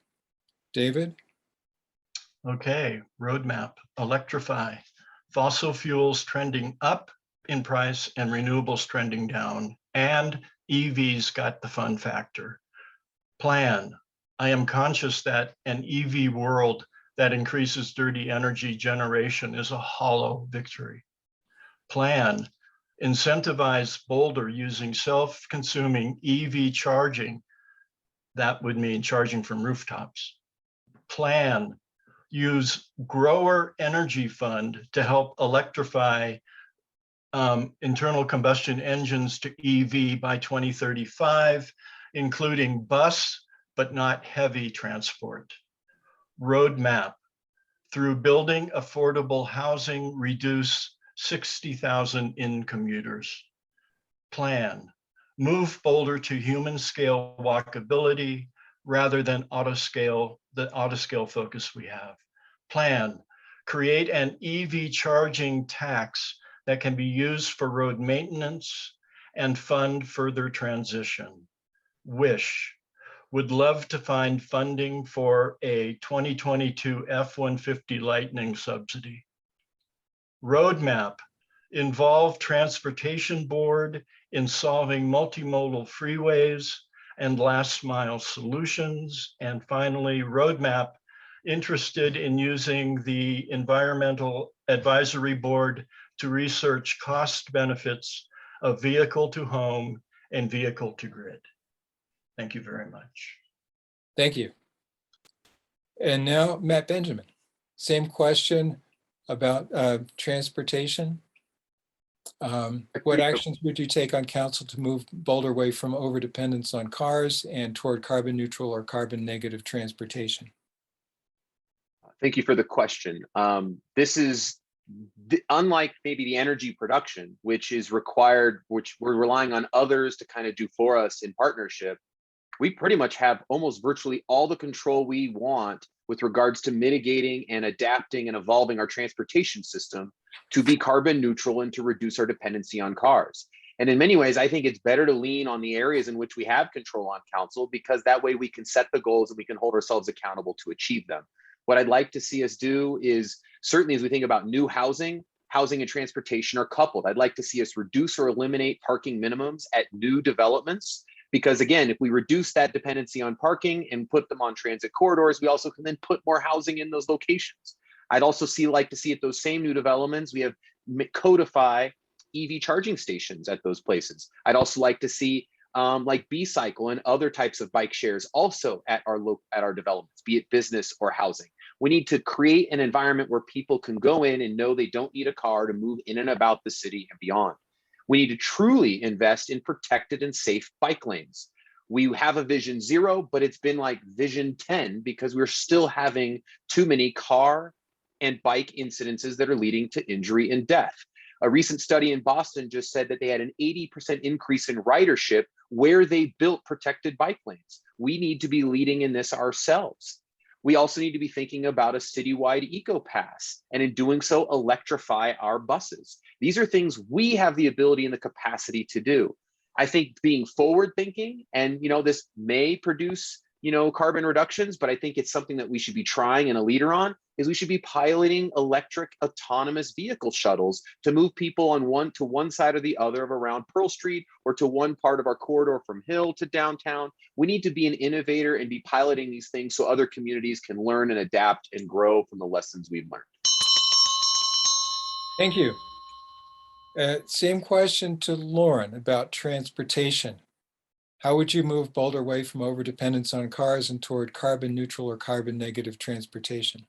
[SPEAKER 1] David?
[SPEAKER 5] Okay, roadmap, electrify, fossil fuels trending up in price and renewables trending down, and EVs got the fun factor. Plan, I am conscious that an EV world that increases dirty energy generation is a hollow victory. Plan, incentivize Boulder using self-consuming EV charging. That would mean charging from rooftops. Plan, use grower energy fund to help electrify internal combustion engines to EV by 2035, including bus, but not heavy transport. Roadmap, through building affordable housing, reduce 60,000 in commuters. Plan, move Boulder to human scale walkability rather than the auto scale focus we have. Plan, create an EV charging tax that can be used for road maintenance and fund further transition. Wish, would love to find funding for a 2022 F-150 Lightning subsidy. Roadmap, involve transportation board in solving multimodal freeways, and last mile solutions. And finally, roadmap, interested in using the Environmental Advisory Board to research cost benefits of vehicle to home and vehicle to grid. Thank you very much.
[SPEAKER 1] Thank you. And now Matt Benjamin, same question about transportation. What actions would you take on council to move Boulder away from overdependence on cars and toward carbon neutral or carbon negative transportation?
[SPEAKER 2] Thank you for the question. This is unlike maybe the energy production, which is required, which we're relying on others to kind of do for us in partnership. We pretty much have almost virtually all the control we want with regards to mitigating and adapting and evolving our transportation system to be carbon neutral and to reduce our dependency on cars. And in many ways, I think it's better to lean on the areas in which we have control on council, because that way we can set the goals and we can hold ourselves accountable to achieve them. What I'd like to see us do is, certainly as we think about new housing, housing and transportation are coupled. I'd like to see us reduce or eliminate parking minimums at new developments. Because again, if we reduce that dependency on parking and put them on transit corridors, we also can then put more housing in those locations. I'd also like to see at those same new developments, we have codify EV charging stations at those places. I'd also like to see like B-Cycle and other types of bike shares also at our developments, be it business or housing. We need to create an environment where people can go in and know they don't need a car to move in and about the city and beyond. We need to truly invest in protected and safe bike lanes. We have a vision 0, but it's been like vision 10 because we're still having too many car and bike incidences that are leading to injury and death. A recent study in Boston just said that they had an 80% increase in ridership where they built protected bike lanes. We need to be leading in this ourselves. We also need to be thinking about a citywide eco pass, and in doing so, electrify our buses. These are things we have the ability and the capacity to do. I think being forward thinking, and this may produce carbon reductions, but I think it's something that we should be trying and a leader on, is we should be piloting electric autonomous vehicle shuttles to move people on one side or the other of around Pearl Street, or to one part of our corridor from Hill to downtown. We need to be an innovator and be piloting these things so other communities can learn and adapt and grow from the lessons we've learned.
[SPEAKER 1] Thank you. Same question to Lauren about transportation. How would you move Boulder away from overdependence on cars and toward carbon neutral or carbon negative transportation?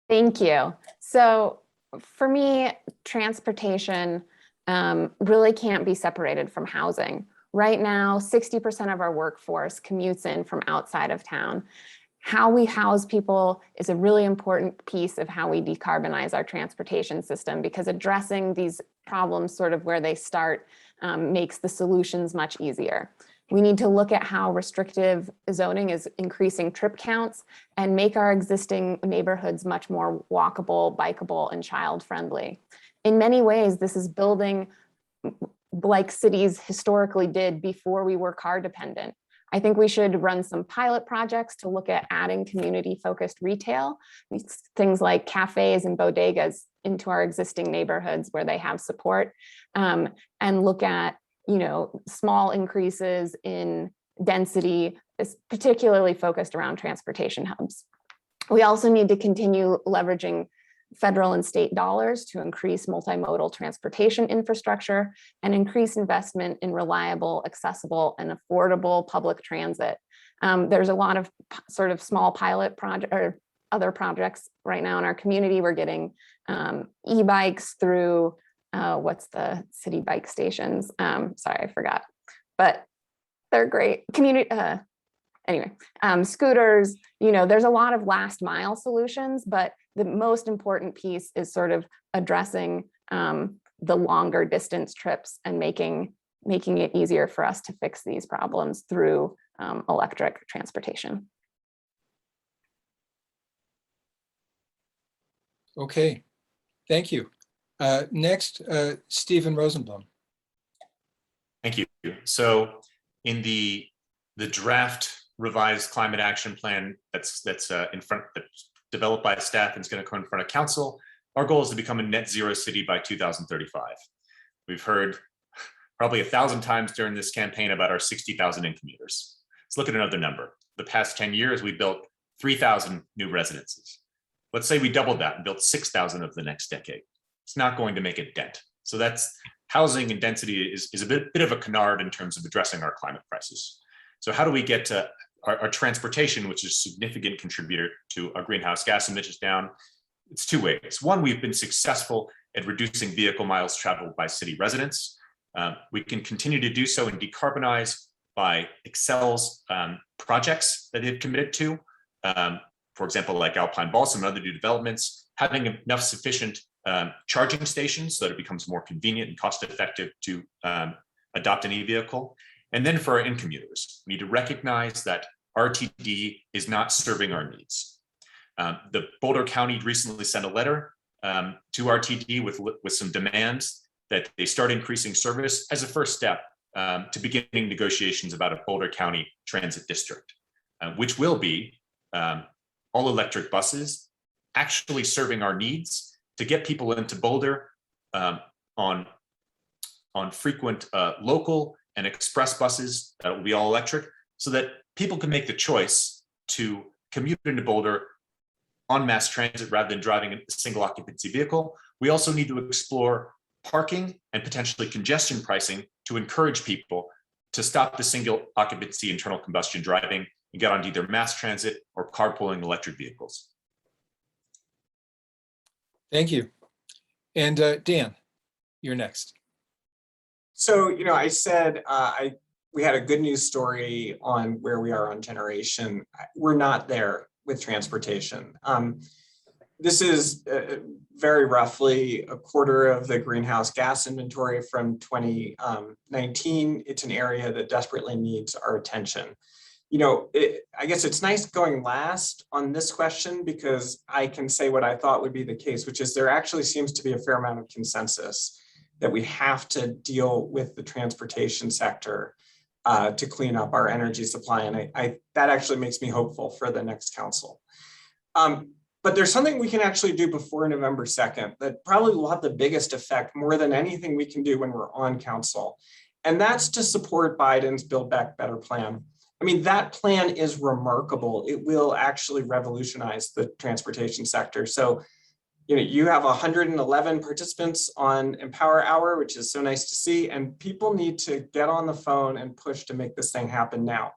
[SPEAKER 6] Thank you. So for me, transportation really can't be separated from housing. Right now, 60% of our workforce commutes in from outside of town. How we house people is a really important piece of how we decarbonize our transportation system, because addressing these problems sort of where they start makes the solutions much easier. We need to look at how restrictive zoning is increasing trip counts and make our existing neighborhoods much more walkable, bikeable, and child-friendly. In many ways, this is building like cities historically did before we were car dependent. I think we should run some pilot projects to look at adding community-focused retail, things like cafes and bodegas into our existing neighborhoods where they have support, and look at small increases in density, particularly focused around transportation hubs. We also need to continue leveraging federal and state dollars to increase multimodal transportation infrastructure and increase investment in reliable, accessible, and affordable public transit. There's a lot of sort of small pilot project or other projects right now in our community. We're getting e-bikes through what's the city bike stations? Sorry, I forgot, but they're great. Scooters, there's a lot of last mile solutions, but the most important piece is sort of addressing the longer distance trips and making it easier for us to fix these problems through electric transportation.
[SPEAKER 1] Okay, thank you. Next, Stephen Rosenblum.
[SPEAKER 3] Thank you. So in the draft revised climate action plan that's developed by staff and is going to come in front of council, our goal is to become a net zero city by 2035. We've heard probably 1,000 times during this campaign about our 60,000 in commuters. Let's look at another number. The past 10 years, we built 3,000 new residences. Let's say we doubled that and built 6,000 of the next decade. It's not going to make a dent. So that's housing and density is a bit of a canard in terms of addressing our climate crisis. So how do we get to our transportation, which is a significant contributor to our greenhouse gas emissions down? It's two ways. One, we've been successful at reducing vehicle miles traveled by city residents. We can continue to do so and decarbonize by Excel's projects that they've committed to. For example, like Alpine Balsam and other new developments, having enough sufficient charging stations so that it becomes more convenient and cost effective to adopt an e-vehicle. And then for our in-commuters, we need to recognize that RTD is not serving our needs. The Boulder County recently sent a letter to RTD with some demands that they start increasing service as a first step to beginning negotiations about a Boulder County transit district, which will be all electric buses actually serving our needs to get people into Boulder on frequent local and express buses that will be all electric, so that people can make the choice to commute into Boulder on mass transit rather than driving a single occupancy vehicle. We also need to explore parking and potentially congestion pricing to encourage people to stop the single occupancy internal combustion driving and get onto either mass transit or carpooling electric vehicles.
[SPEAKER 1] Thank you. And Dan, you're next.
[SPEAKER 4] So, I said we had a good news story on where we are on generation. We're not there with transportation. This is very roughly a quarter of the greenhouse gas inventory from 2019. It's an area that desperately needs our attention. I guess it's nice going last on this question because I can say what I thought would be the case, which is there actually seems to be a fair amount of consensus that we have to deal with the transportation sector to clean up our energy supply. And that actually makes me hopeful for the next council. But there's something we can actually do before November 2nd that probably will have the biggest effect more than anything we can do when we're on council. And that's to support Biden's Build Back Better plan. I mean, that plan is remarkable. It will actually revolutionize the transportation sector. So, you have 111 participants on Empower Hour, which is so nice to see. And people need to get on the phone and push to make this thing happen now.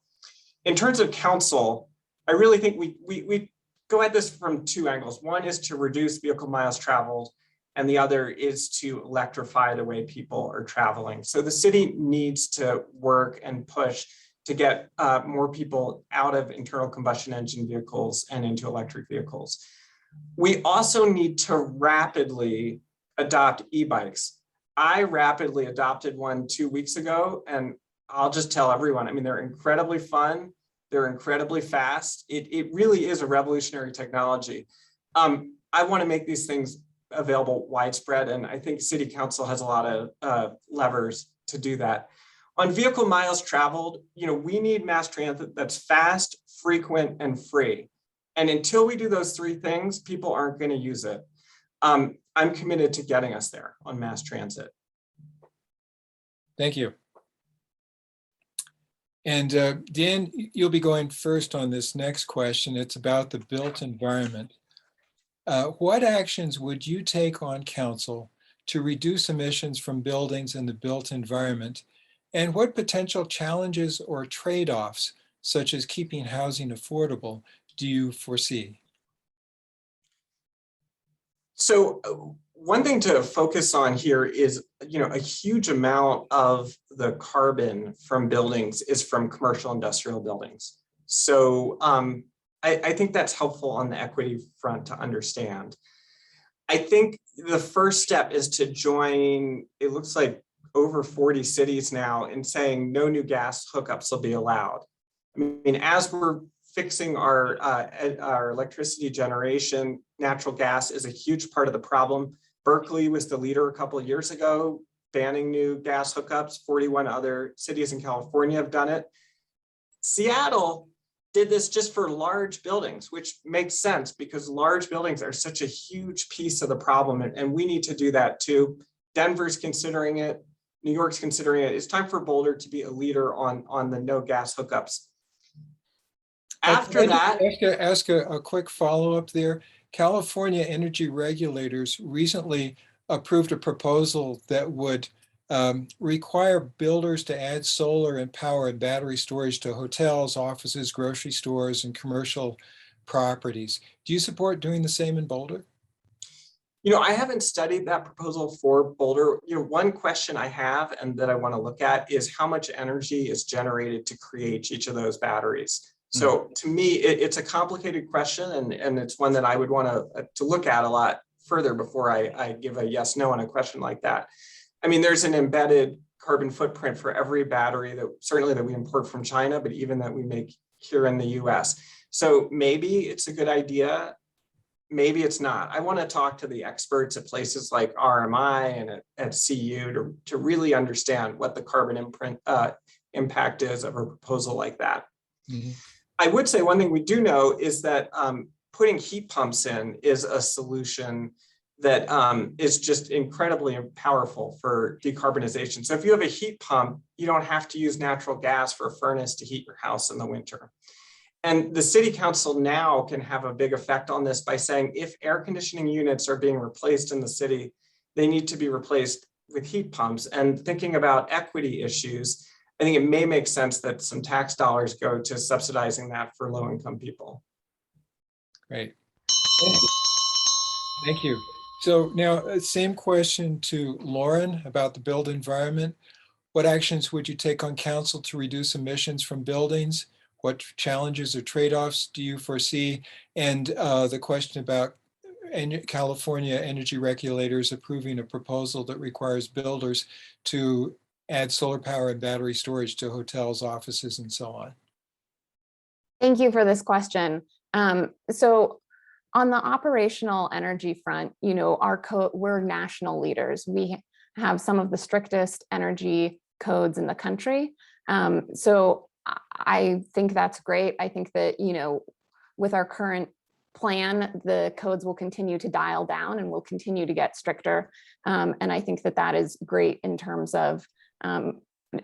[SPEAKER 4] In terms of council, I really think we go at this from two angles. One is to reduce vehicle miles traveled, and the other is to electrify the way people are traveling. So the city needs to work and push to get more people out of internal combustion engine vehicles and into electric vehicles. We also need to rapidly adopt e-bikes. I rapidly adopted one 2 weeks ago, and I'll just tell everyone, I mean, they're incredibly fun. They're incredibly fast. It really is a revolutionary technology. I want to make these things available widespread, and I think City Council has a lot of levers to do that. On vehicle miles traveled, we need mass transit that's fast, frequent, and free. And until we do those three things, people aren't going to use it. I'm committed to getting us there on mass transit.
[SPEAKER 1] Thank you. And Dan, you'll be going first on this next question. It's about the built environment. What actions would you take on council to reduce emissions from buildings in the built environment? And what potential challenges or trade-offs, such as keeping housing affordable, do you foresee?
[SPEAKER 4] So one thing to focus on here is, a huge amount of the carbon from buildings is from commercial industrial buildings. So I think that's helpful on the equity front to understand. I think the first step is to join, it looks like over 40 cities now, in saying no new gas hookups will be allowed. I mean, as we're fixing our electricity generation, natural gas is a huge part of the problem. Berkeley was the leader a couple of years ago, banning new gas hookups. 41 other cities in California have done it. Seattle did this just for large buildings, which makes sense because large buildings are such a huge piece of the problem, and we need to do that too. Denver's considering it. New York's considering it. It's time for Boulder to be a leader on the no gas hookups. After that,
[SPEAKER 1] ask a quick follow-up there. California energy regulators recently approved a proposal that would require builders to add solar and power and battery storage to hotels, offices, grocery stores, and commercial properties. Do you support doing the same in Boulder?
[SPEAKER 4] I haven't studied that proposal for Boulder. One question I have and that I want to look at is how much energy is generated to create each of those batteries. So to me, it's a complicated question, and it's one that I would want to look at a lot further before I give a yes, no on a question like that. I mean, there's an embedded carbon footprint for every battery that certainly that we import from China, but even that we make here in the US. So maybe it's a good idea. Maybe it's not. I want to talk to the experts at places like RMI and at CU to really understand what the carbon impact is of a proposal like that. Mm-hmm. I would say one thing we do know is that putting heat pumps in is a solution that is just incredibly powerful for decarbonization. So if you have a heat pump, you don't have to use natural gas for a furnace to heat your house in the winter. And the city council now can have a big effect on this by saying if air conditioning units are being replaced in the city, they need to be replaced with heat pumps. And thinking about equity issues, I think it may make sense that some tax dollars go to subsidizing that for low-income people.
[SPEAKER 1] Great. Thank you. So now, same question to Lauren about the built environment. What actions would you take on council to reduce emissions from buildings? What challenges or trade-offs do you foresee? And the question about California energy regulators approving a proposal that requires builders to add solar power and battery storage to hotels, offices, and so on.
[SPEAKER 6] Thank you for this question. So on the operational energy front, we're national leaders. We have some of the strictest energy codes in the country. So I think that's great. I think that, with our current plan, the codes will continue to dial down and will continue to get stricter. And I think that that is great in terms of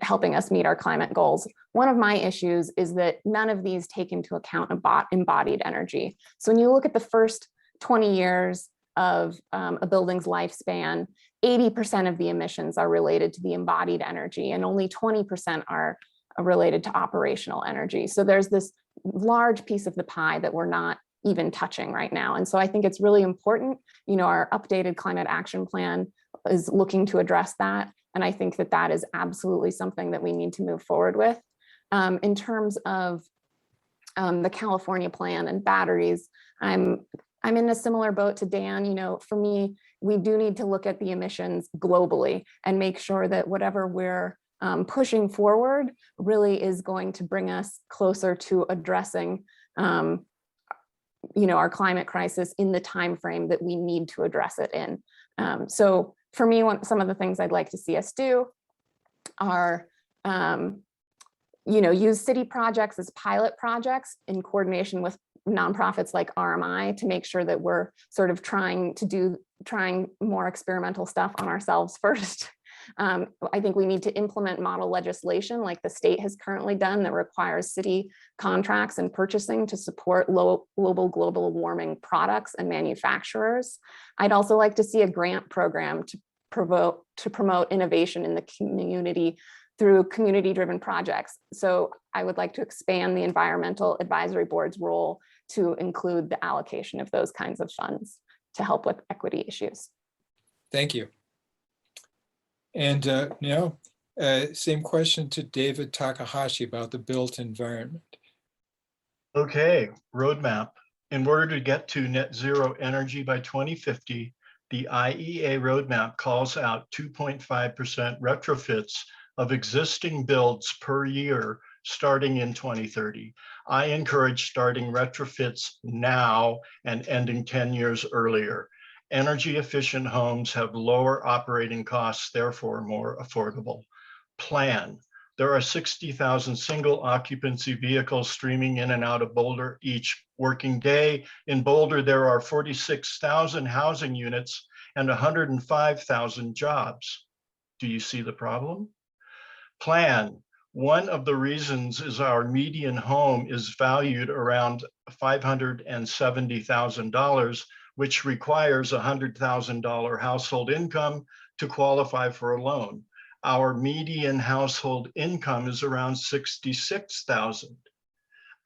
[SPEAKER 6] helping us meet our climate goals. One of my issues is that none of these take into account embodied energy. So when you look at the first 20 years of a building's lifespan, 80% of the emissions are related to the embodied energy and only 20% are related to operational energy. So there's this large piece of the pie that we're not even touching right now. And so I think it's really important, our updated climate action plan is looking to address that. And I think that that is absolutely something that we need to move forward with. In terms of the California plan and batteries, I'm in a similar boat to Dan. For me, we do need to look at the emissions globally and make sure that whatever we're pushing forward really is going to bring us closer to addressing our climate crisis in the time frame that we need to address it in. So for me, some of the things I'd like to see us do are use city projects as pilot projects in coordination with nonprofits like RMI to make sure that we're sort of trying more experimental stuff on ourselves first. I think we need to implement model legislation like the state has currently done that requires city contracts and purchasing to support global warming products and manufacturers. I'd also like to see a grant program to promote innovation in the community through community-driven projects. So I would like to expand the Environmental Advisory Board's role to include the allocation of those kinds of funds to help with equity issues.
[SPEAKER 1] Thank you. And same question to David Takahashi about the built environment.
[SPEAKER 5] Okay, roadmap. In order to get to net zero energy by 2050, the IEA roadmap calls out 2.5% retrofits of existing builds per year starting in 2030. I encourage starting retrofits now and ending 10 years earlier. Energy efficient homes have lower operating costs, therefore more affordable. Plan. There are 60,000 single occupancy vehicles streaming in and out of Boulder each working day. In Boulder, there are 46,000 housing units and 105,000 jobs. Do you see the problem? Plan. One of the reasons is our median home is valued around $570,000, which requires a $100,000 household income to qualify for a loan. Our median household income is around $66,000.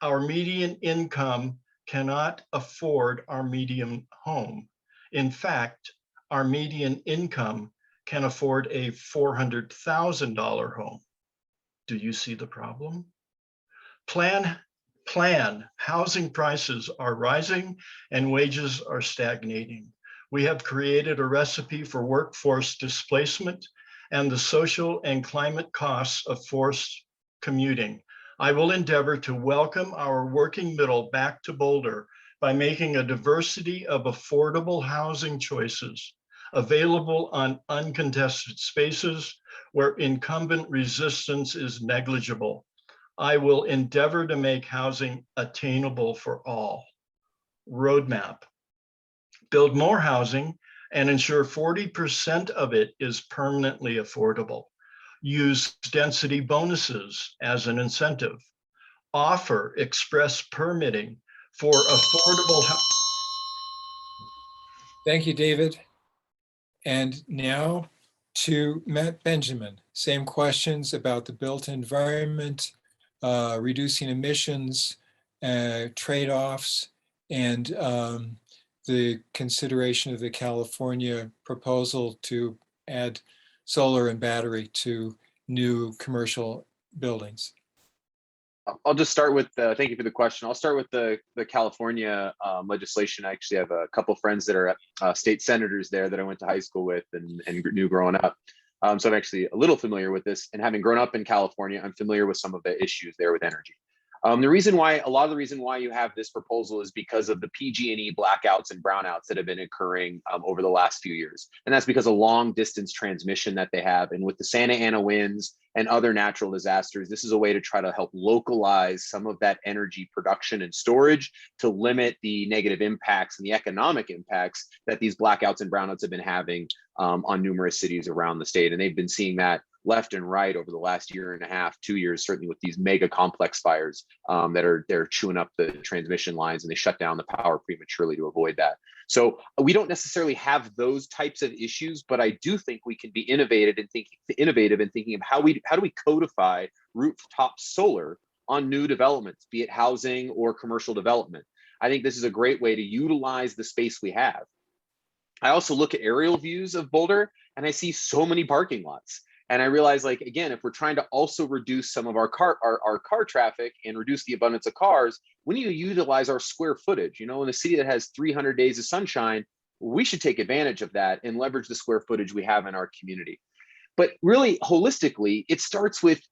[SPEAKER 5] Our median income cannot afford our median home. In fact, our median income can afford a $400,000 home. Do you see the problem? Plan. Housing prices are rising and wages are stagnating. We have created a recipe for workforce displacement and the social and climate costs of forced commuting. I will endeavor to welcome our working middle back to Boulder by making a diversity of affordable housing choices available on uncontested spaces where incumbent resistance is negligible. I will endeavor to make housing attainable for all. Roadmap. Build more housing and ensure 40% of it is permanently affordable. Use density bonuses as an incentive. Offer express permitting for affordable housing.
[SPEAKER 1] Thank you, David. And now to Matt Benjamin. Same questions about the built environment, reducing emissions, trade-offs, and the consideration of the California proposal to add solar and battery to new commercial buildings.
[SPEAKER 2] I'll just start with, thank you for the question. I'll start with the California legislation. I actually have a couple friends that are state senators there that I went to high school with and knew growing up. So I'm actually a little familiar with this, and having grown up in California, I'm familiar with some of the issues there with energy. A lot of the reason why you have this proposal is because of the PG&E blackouts and brownouts that have been occurring over the last few years. And that's because of long distance transmission that they have. And with the Santa Ana winds and other natural disasters, this is a way to try to help localize some of that energy production and storage to limit the negative impacts and the economic impacts that these blackouts and brownouts have been having on numerous cities around the state. And they've been seeing that left and right over the last year and a half, 2 years, certainly with these mega complex fires they're chewing up the transmission lines, and they shut down the power prematurely to avoid that. So we don't necessarily have those types of issues, but I do think we can be innovative in thinking of how do we codify rooftop solar on new developments, be it housing or commercial development. I think this is a great way to utilize the space we have. I also look at aerial views of Boulder and I see so many parking lots. And I realize, like, again, if we're trying to also reduce some of our car traffic and reduce the abundance of cars, we need to utilize our square footage. You know, in a city that has 300 days of sunshine, we should take advantage of that and leverage the square footage we have in our community. But really, holistically, it starts with,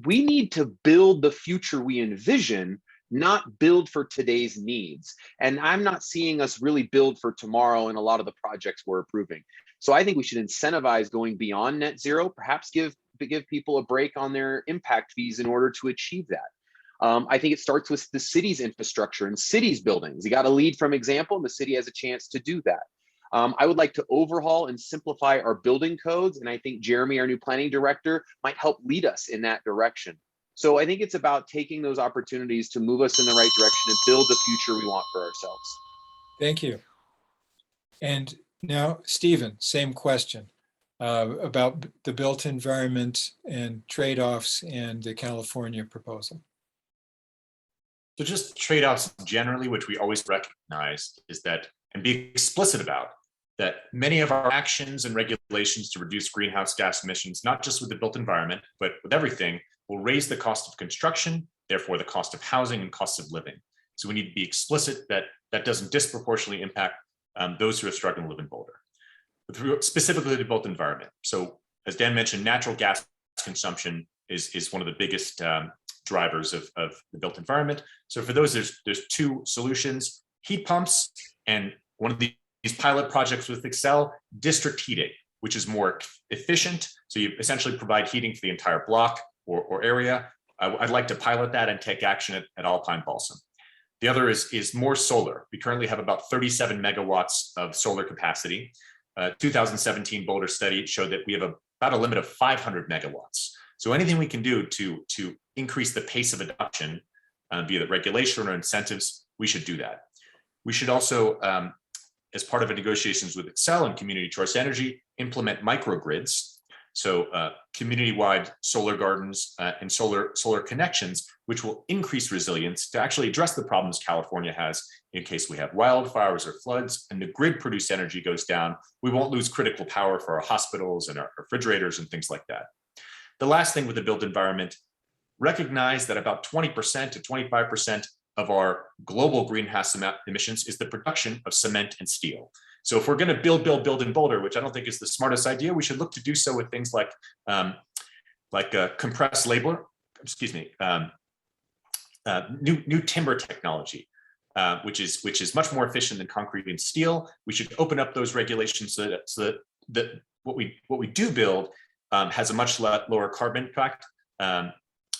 [SPEAKER 2] we need to build the future we envision, not build for today's needs. And I'm not seeing us really build for tomorrow in a lot of the projects we're approving. So I think we should incentivize going beyond net zero, perhaps give people a break on their impact fees in order to achieve that. I think it starts with the city's infrastructure and city's buildings. You got to lead from example, and the city has a chance to do that. I would like to overhaul and simplify our building codes. And I think Jeremy, our new planning director, might help lead us in that direction. So I think it's about taking those opportunities to move us in the right direction and build the future we want for ourselves.
[SPEAKER 1] Thank you. And now, Stephen, same question about the built environment and trade-offs and the California proposal.
[SPEAKER 3] So just trade-offs generally, which we always recognize, is that, and be explicit about, that many of our actions and regulations to reduce greenhouse gas emissions, not just with the built environment, but with everything, will raise the cost of construction, therefore the cost of housing and cost of living. So we need to be explicit that that doesn't disproportionately impact those who are struggling to live in Boulder. Specifically the built environment. So as Dan mentioned, natural gas consumption is one of the biggest drivers of the built environment. So for those, there's two solutions: heat pumps, and one of these pilot projects with Excel, district heating, which is more efficient. So you essentially provide heating for the entire block or area. I'd like to pilot that and take action at Alpine Balsam. The other is more solar. We currently have about 37 megawatts of solar capacity. 2017 Boulder study showed that we have about a limit of 500 megawatts. So anything we can do to increase the pace of adoption via the regulation or incentives, we should do that. We should also, as part of the negotiations with Excel and Community Choice Energy, implement microgrids. So community-wide solar gardens and solar connections, which will increase resilience to actually address the problems California has in case we have wildfires or floods and the grid-produced energy goes down. We won't lose critical power for our hospitals and our refrigerators and things like that. The last thing with the built environment, recognize that about 20% to 25% of our global greenhouse emissions is the production of cement and steel. So if we're going to build in Boulder, which I don't think is the smartest idea, we should look to do so with things like compressed labor, new timber technology, which is much more efficient than concrete and steel. We should open up those regulations so that what we do build has a much lower carbon impact.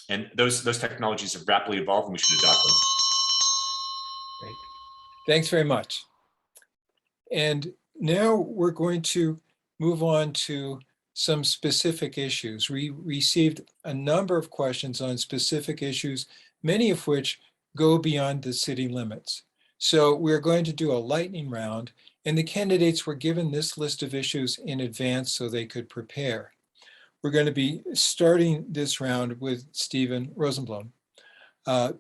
[SPEAKER 3] And those technologies have rapidly evolved, and we should adopt them.
[SPEAKER 1] Great. Thanks very much. And now we're going to move on to some specific issues. We received a number of questions on specific issues, many of which go beyond the city limits. So we're going to do a lightning round, and the candidates were given this list of issues in advance so they could prepare. We're going to be starting this round with Stephen Rosenblum.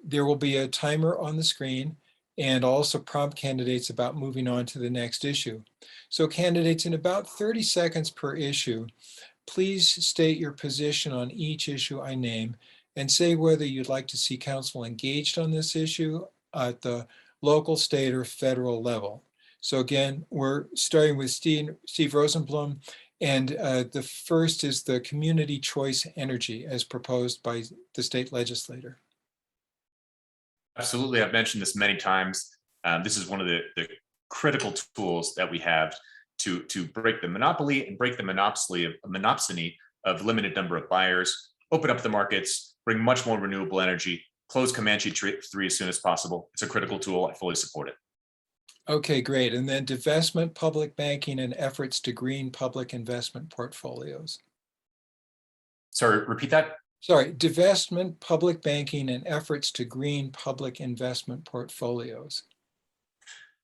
[SPEAKER 1] There will be a timer on the screen and also prompt candidates about moving on to the next issue. So candidates, in about 30 seconds per issue, please state your position on each issue I name and say whether you'd like to see council engaged on this issue at the local, state, or federal level. So again, we're starting with Steve Rosenblum. And the first is the community choice energy as proposed by the state legislator.
[SPEAKER 3] Absolutely, I've mentioned this many times. This is one of the critical tools that we have to break the monopoly and break the monopsony of limited number of buyers, open up the markets, bring much more renewable energy, close Comanche 3 as soon as possible. It's a critical tool. I fully support it.
[SPEAKER 1] Okay, great. And then divestment, public banking, and efforts to green public investment portfolios.
[SPEAKER 3] Sorry, repeat that.
[SPEAKER 1] Sorry, divestment, public banking, and efforts to green public investment portfolios.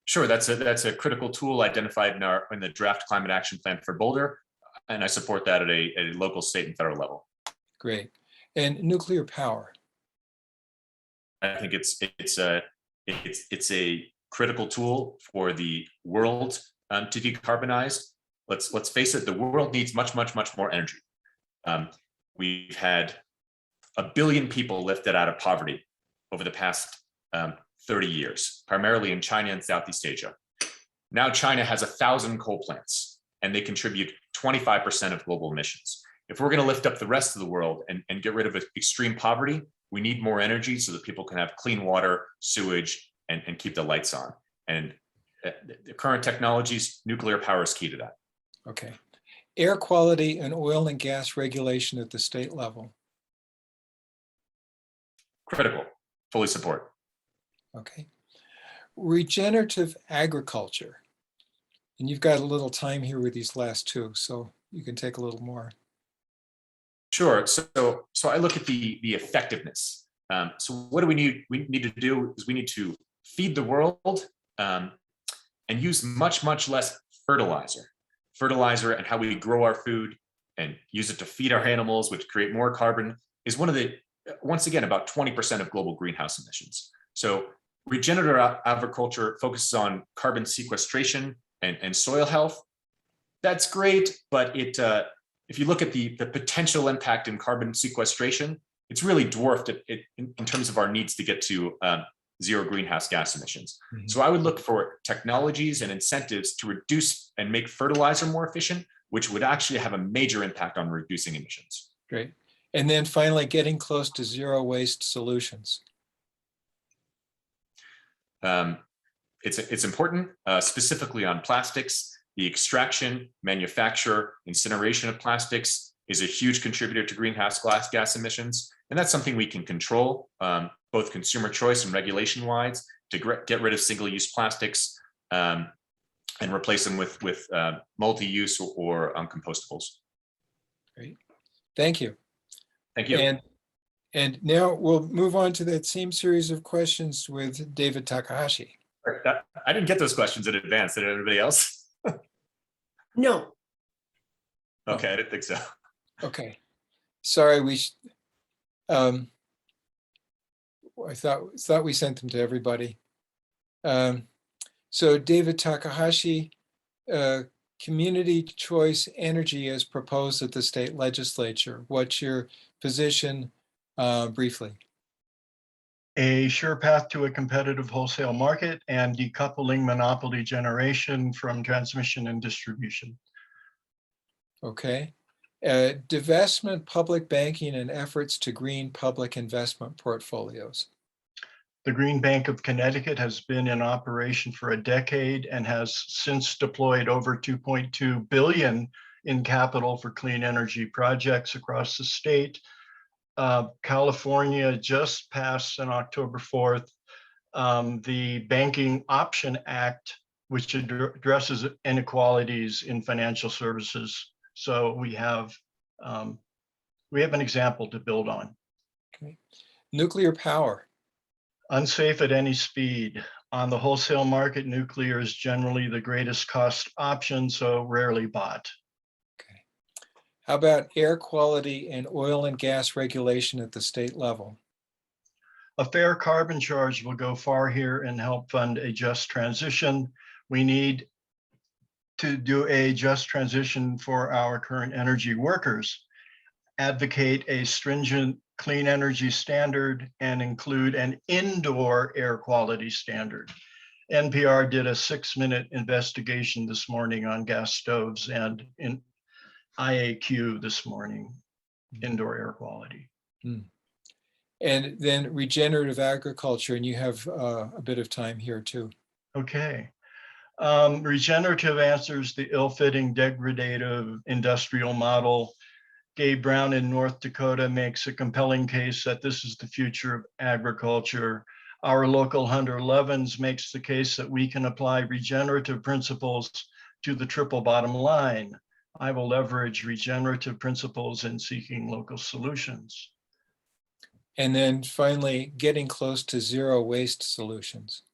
[SPEAKER 3] Sure, that's a critical tool identified in the draft climate action plan for Boulder, and I support that at a local, state, and federal level.
[SPEAKER 1] Great. And nuclear power.
[SPEAKER 3] I think it's a critical tool for the world to decarbonize. Let's face it, the world needs much more energy. We've had 1 billion people lifted out of poverty over the past 30 years, primarily in China and Southeast Asia. Now China has 1,000 coal plants, and they contribute 25% of global emissions. If we're going to lift up the rest of the world and get rid of extreme poverty, we need more energy so that people can have clean water, sewage, and keep the lights on. And the current technologies, nuclear power is key to that.
[SPEAKER 1] Okay. Air quality and oil and gas regulation at the state level.
[SPEAKER 3] Critical, fully support.
[SPEAKER 1] Okay. Regenerative agriculture. And you've got a little time here with these last two, so you can take a little more.
[SPEAKER 3] Sure. So I look at the effectiveness. So what do we need? We need to do is we need to feed the world and use much less fertilizer and how we grow our food and use it to feed our animals, which create more carbon, is one of the, once again, about 20% of global greenhouse emissions. So regenerative agriculture focuses on carbon sequestration and soil health. That's great, but if you look at the potential impact in carbon sequestration, it's really dwarfed in terms of our needs to get to zero greenhouse gas emissions. Mm-hmm. So I would look for technologies and incentives to reduce and make fertilizer more efficient, which would actually have a major impact on reducing emissions.
[SPEAKER 1] Great. And then finally, getting close to zero waste solutions.
[SPEAKER 3] It's important, specifically on plastics. The extraction, manufacture, incineration of plastics is a huge contributor to greenhouse gas emissions. And that's something we can control, both consumer choice and regulation-wise, to get rid of single-use plastics and replace them with multi-use or compostables.
[SPEAKER 1] Great. Thank you.
[SPEAKER 3] Thank you.
[SPEAKER 1] And now we'll move on to that same series of questions with David Takahashi.
[SPEAKER 3] I didn't get those questions in advance. Did everybody else?
[SPEAKER 7] No.
[SPEAKER 3] Okay, I didn't think so.
[SPEAKER 1] Okay. Sorry, I thought we sent them to everybody. So David Takahashi, community choice energy as proposed at the state legislature. What's your position briefly?
[SPEAKER 5] A sure path to a competitive wholesale market and decoupling monopoly generation from transmission and distribution.
[SPEAKER 1] Okay. Divestment, public banking, and efforts to green public investment portfolios.
[SPEAKER 5] The Green Bank of Connecticut has been in operation for a decade and has since deployed over 2.2 billion in capital for clean energy projects across the state. California just passed on October 4th the Banking Option Act, which addresses inequalities in financial services. So we have an example to build on.
[SPEAKER 1] Okay. Nuclear power.
[SPEAKER 5] Unsafe at any speed. On the wholesale market, nuclear is generally the greatest cost option, so rarely bought.
[SPEAKER 1] Okay. How about air quality and oil and gas regulation at the state level?
[SPEAKER 5] A fair carbon charge will go far here and help fund a just transition. We need to do a just transition for our current energy workers. Advocate a stringent clean energy standard and include an indoor air quality standard. NPR did a 6-minute investigation this morning on gas stoves and in IAQ this morning, indoor air quality.
[SPEAKER 1] And then regenerative agriculture, and you have a bit of time here too.
[SPEAKER 5] Okay. Regenerative answers the ill-fitting degradative industrial model. Gabe Brown in North Dakota makes a compelling case that this is the future of agriculture. Our local Hunter Levens makes the case that we can apply regenerative principles to the triple bottom line. I will leverage regenerative principles in seeking local solutions.
[SPEAKER 1] And then finally, getting close to zero waste solutions.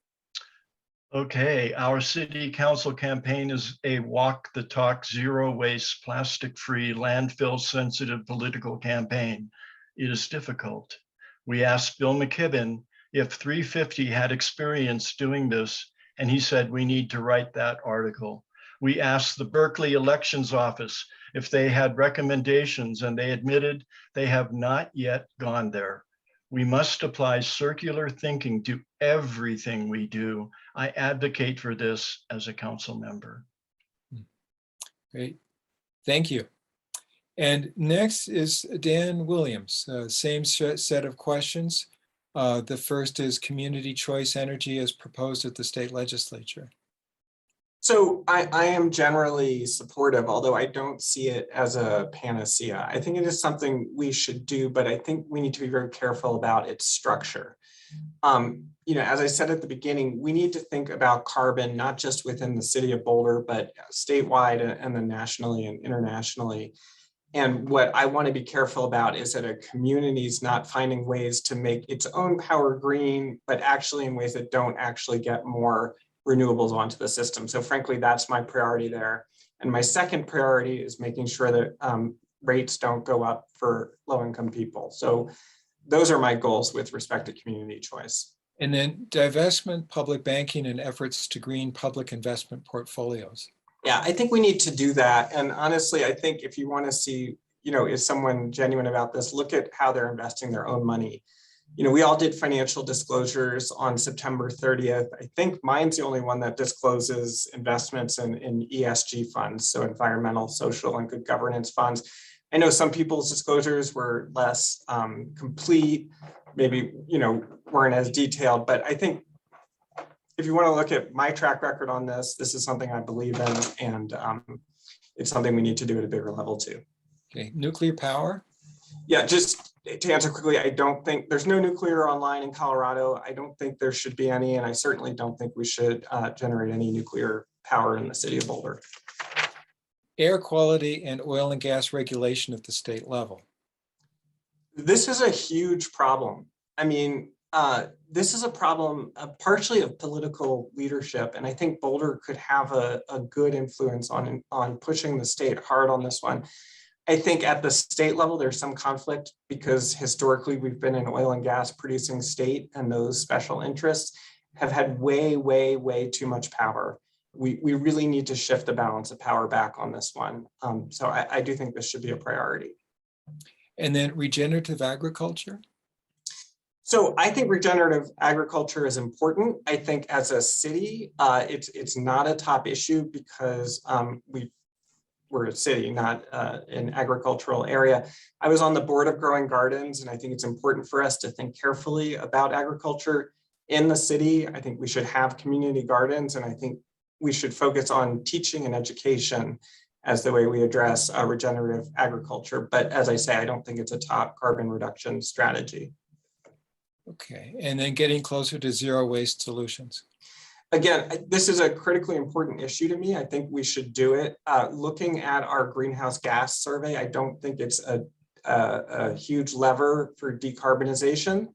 [SPEAKER 5] Okay, our city council campaign is a walk the talk, zero waste, plastic-free, landfill-sensitive political campaign. It is difficult. We asked Bill McKibben if 350 had experience doing this, and he said we need to write that article. We asked the Berkeley Elections Office if they had recommendations, and they admitted they have not yet gone there. We must apply circular thinking to everything we do. I advocate for this as a council member.
[SPEAKER 1] Great, thank you. And next is Dan Williams, same set of questions. The first is community choice energy as proposed at the state legislature.
[SPEAKER 4] So I am generally supportive, although I don't see it as a panacea. I think it is something we should do, but I think we need to be very careful about its structure. As I said at the beginning, we need to think about carbon, not just within the city of Boulder, but statewide and then nationally and internationally. And what I want to be careful about is that a community is not finding ways to make its own power green, but actually in ways that don't actually get more renewables onto the system. So frankly, that's my priority there. And my second priority is making sure that rates don't go up for low-income people. So those are my goals with respect to community choice.
[SPEAKER 1] And then divestment, public banking, and efforts to green public investment portfolios.
[SPEAKER 4] Yeah, I think we need to do that. And honestly, I think if you want to see, is someone genuine about this, look at how they're investing their own money. We all did financial disclosures on September 30th. I think mine's the only one that discloses investments in ESG funds, so environmental, social, and good governance funds. I know some people's disclosures were less complete, maybe, weren't as detailed, but I think if you want to look at my track record on this, this is something I believe in, and it's something we need to do at a bigger level too.
[SPEAKER 1] Okay, nuclear power?
[SPEAKER 4] Yeah, just to answer quickly, I don't think there's no nuclear online in Colorado. I don't think there should be any, and I certainly don't think we should generate any nuclear power in the city of Boulder.
[SPEAKER 1] Air quality and oil and gas regulation at the state level.
[SPEAKER 4] This is a huge problem. I mean, this is a problem partially of political leadership, and I think Boulder could have a good influence on pushing the state hard on this one. I think at the state level, there's some conflict because historically we've been an oil and gas producing state, and those special interests have had way too much power. We really need to shift the balance of power back on this one. So I do think this should be a priority.
[SPEAKER 1] And then regenerative agriculture.
[SPEAKER 4] So I think regenerative agriculture is important. I think as a city, it's not a top issue because we're a city, not an agricultural area. I was on the board of Growing Gardens, and I think it's important for us to think carefully about agriculture in the city. I think we should have community gardens, and I think we should focus on teaching and education as the way we address regenerative agriculture. But as I say, I don't think it's a top carbon reduction strategy.
[SPEAKER 1] Okay, and then getting closer to zero waste solutions.
[SPEAKER 4] Again, this is a critically important issue to me. I think we should do it. Looking at our greenhouse gas survey, I don't think it's a huge lever for decarbonization,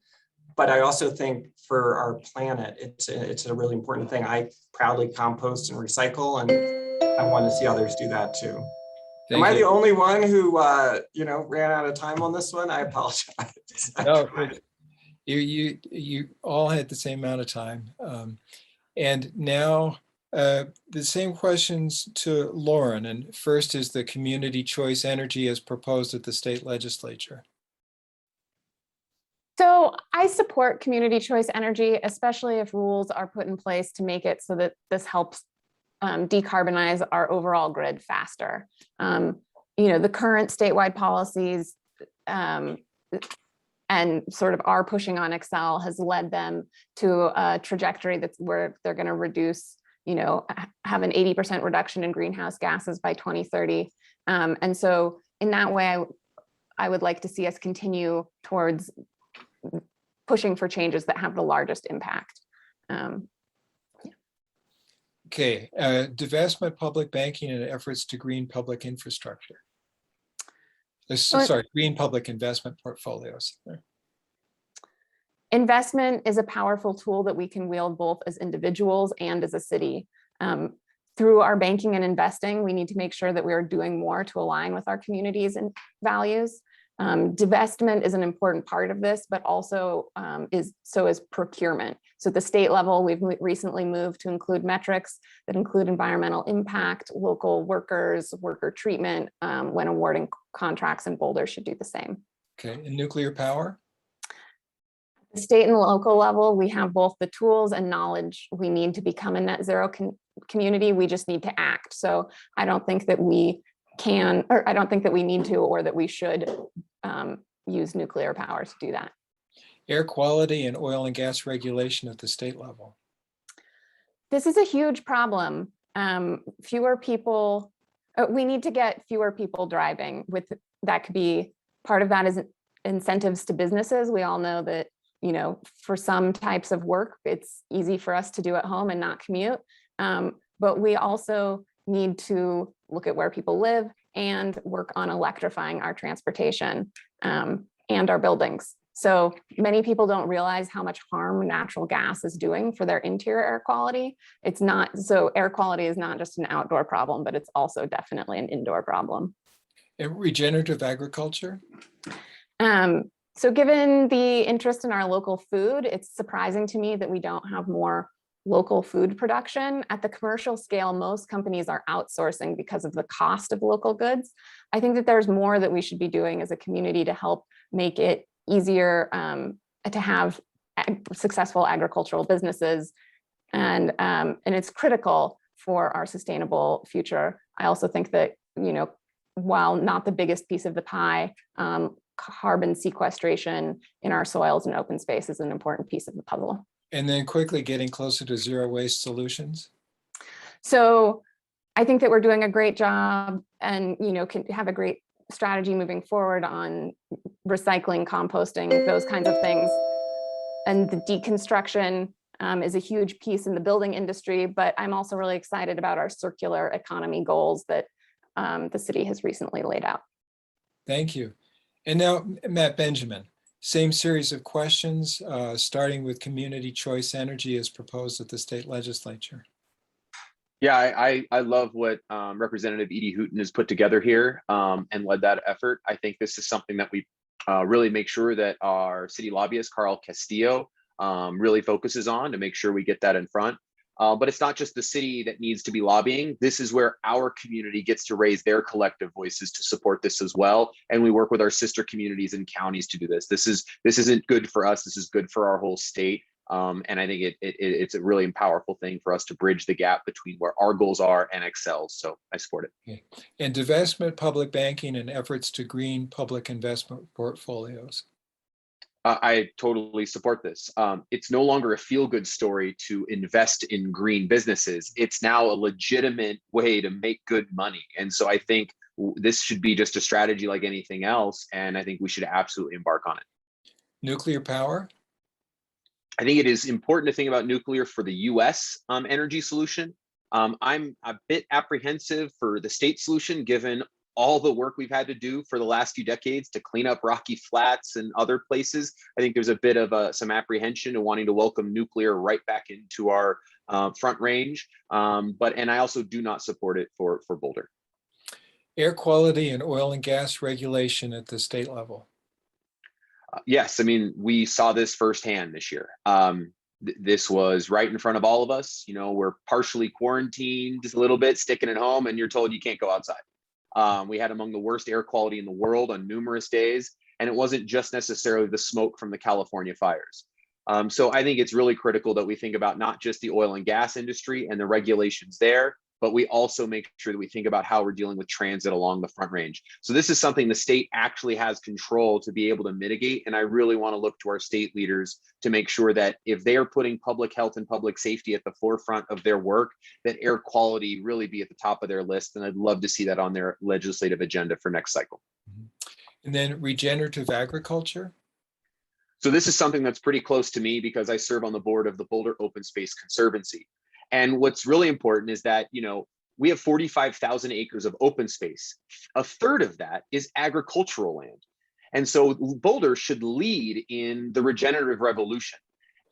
[SPEAKER 4] but I also think for our planet, it's a really important thing. I proudly compost and recycle, and I want to see others do that too. Am I the only one who ran out of time on this one? I apologize.
[SPEAKER 1] No, you all had the same amount of time. And now the same questions to Lauren. And first is the community choice energy as proposed at the state legislature.
[SPEAKER 6] So I support community choice energy, especially if rules are put in place to make it so that this helps decarbonize our overall grid faster. The current statewide policies and sort of our pushing on Excel has led them to a trajectory that's where they're going to reduce, have an 80% reduction in greenhouse gases by 2030. And so in that way, I would like to see us continue towards pushing for changes that have the largest impact.
[SPEAKER 1] Okay, divestment, public banking, and efforts to green public infrastructure. Green public investment portfolios.
[SPEAKER 6] Investment is a powerful tool that we can wield both as individuals and as a city. Through our banking and investing, we need to make sure that we are doing more to align with our communities and values. Divestment is an important part of this, but also is procurement. So at the state level, we've recently moved to include metrics that include environmental impact, local workers, worker treatment when awarding contracts, and Boulder should do the same.
[SPEAKER 1] Okay, and nuclear power?
[SPEAKER 6] At the state and local level, we have both the tools and knowledge we need to become a net zero community. We just need to act. So I don't think that we can, or I don't think that we need to, or that we should use nuclear power to do that.
[SPEAKER 1] Air quality and oil and gas regulation at the state level.
[SPEAKER 6] This is a huge problem. Fewer people, we need to get fewer people driving. That could be, part of that is incentives to businesses. We all know that, for some types of work, it's easy for us to do at home and not commute. But we also need to look at where people live and work on electrifying our transportation and our buildings. So many people don't realize how much harm natural gas is doing for their interior air quality. So air quality is not just an outdoor problem, but it's also definitely an indoor problem.
[SPEAKER 1] And regenerative agriculture?
[SPEAKER 6] So given the interest in our local food, it's surprising to me that we don't have more local food production. At the commercial scale, most companies are outsourcing because of the cost of local goods. I think that there's more that we should be doing as a community to help make it easier to have successful agricultural businesses. And it's critical for our sustainable future. I also think that, while not the biggest piece of the pie, carbon sequestration in our soils and open space is an important piece of the puzzle.
[SPEAKER 1] And then quickly getting closer to zero waste solutions.
[SPEAKER 6] So I think that we're doing a great job and, can have a great strategy moving forward on recycling, composting, those kinds of things. And the deconstruction is a huge piece in the building industry, but I'm also really excited about our circular economy goals that the city has recently laid out.
[SPEAKER 1] Thank you. And now, Matt Benjamin, same series of questions, starting with community choice energy as proposed at the state legislature.
[SPEAKER 2] Yeah, I love what Representative Edie Hooten has put together here and led that effort. I think this is something that we really make sure that our city lobbyist, Carl Castillo, really focuses on to make sure we get that in front. But it's not just the city that needs to be lobbying. This is where our community gets to raise their collective voices to support this as well. And we work with our sister communities and counties to do this. This isn't good for us. This is good for our whole state. And I think it's a really powerful thing for us to bridge the gap between where our goals are and Excel's. So I support it.
[SPEAKER 1] Okay. And divestment, public banking, and efforts to green public investment portfolios.
[SPEAKER 2] I totally support this. It's no longer a feel-good story to invest in green businesses. It's now a legitimate way to make good money. And so I think this should be just a strategy like anything else. And I think we should absolutely embark on it.
[SPEAKER 1] Nuclear power.
[SPEAKER 2] I think it is important to think about nuclear for the US energy solution. I'm a bit apprehensive for the state solution, given all the work we've had to do for the last few decades to clean up Rocky Flats and other places. I think there's a bit of some apprehension to wanting to welcome nuclear right back into our front range. And I also do not support it for Boulder.
[SPEAKER 1] Air quality and oil and gas regulation at the state level.
[SPEAKER 2] Yes, I mean, we saw this firsthand this year. This was right in front of all of us. You know, we're partially quarantined just a little bit, sticking at home, and you're told you can't go outside. We had among the worst air quality in the world on numerous days, and it wasn't just necessarily the smoke from the California fires. So I think it's really critical that we think about not just the oil and gas industry and the regulations there, but we also make sure that we think about how we're dealing with transit along the Front Range. So this is something the state actually has control to be able to mitigate. And I really want to look to our state leaders to make sure that if they are putting public health and public safety at the forefront of their work, that air quality really be at the top of their list. And I'd love to see that on their legislative agenda for next cycle.
[SPEAKER 1] And then regenerative agriculture.
[SPEAKER 2] So this is something that's pretty close to me because I serve on the board of the Boulder Open Space Conservancy. And what's really important is that, you know, we have 45,000 acres of open space. A third of that is agricultural land. And so Boulder should lead in the regenerative revolution.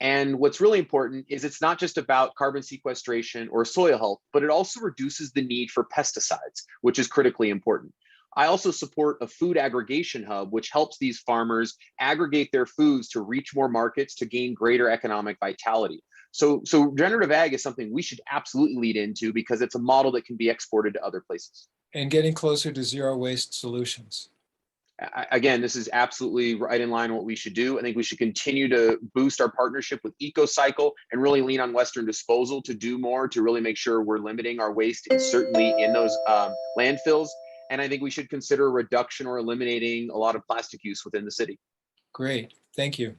[SPEAKER 2] And what's really important is it's not just about carbon sequestration or soil health, but it also reduces the need for pesticides, which is critically important. I also support a food aggregation hub, which helps these farmers aggregate their foods to reach more markets to gain greater economic vitality. So regenerative ag is something we should absolutely lead into because it's a model that can be exported to other places.
[SPEAKER 1] And getting closer to zero waste solutions.
[SPEAKER 2] Again, this is absolutely right in line with what we should do. I think we should continue to boost our partnership with EcoCycle and really lean on Western Disposal to do more to really make sure we're limiting our waste, and certainly in those landfills. And I think we should consider a reduction or eliminating a lot of plastic use within the city.
[SPEAKER 1] Great, thank you.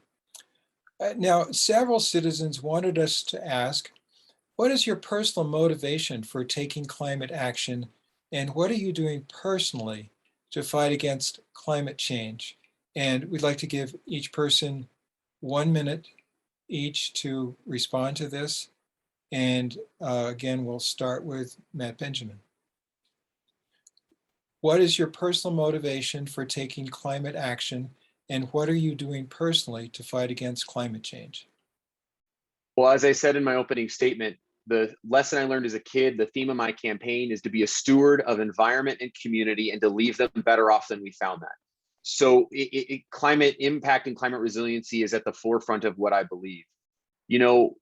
[SPEAKER 1] Now, several citizens wanted us to ask, what is your personal motivation for taking climate action, and what are you doing personally to fight against climate change? And we'd like to give each person 1 minute each to respond to this. And again, we'll start with Matt Benjamin. What is your personal motivation for taking climate action, and what are you doing personally to fight against climate change?
[SPEAKER 2] Well, as I said in my opening statement, the lesson I learned as a kid, the theme of my campaign is to be a steward of environment and community and to leave them better off than we found that. So climate impact and climate resiliency is at the forefront of what I believe. You know,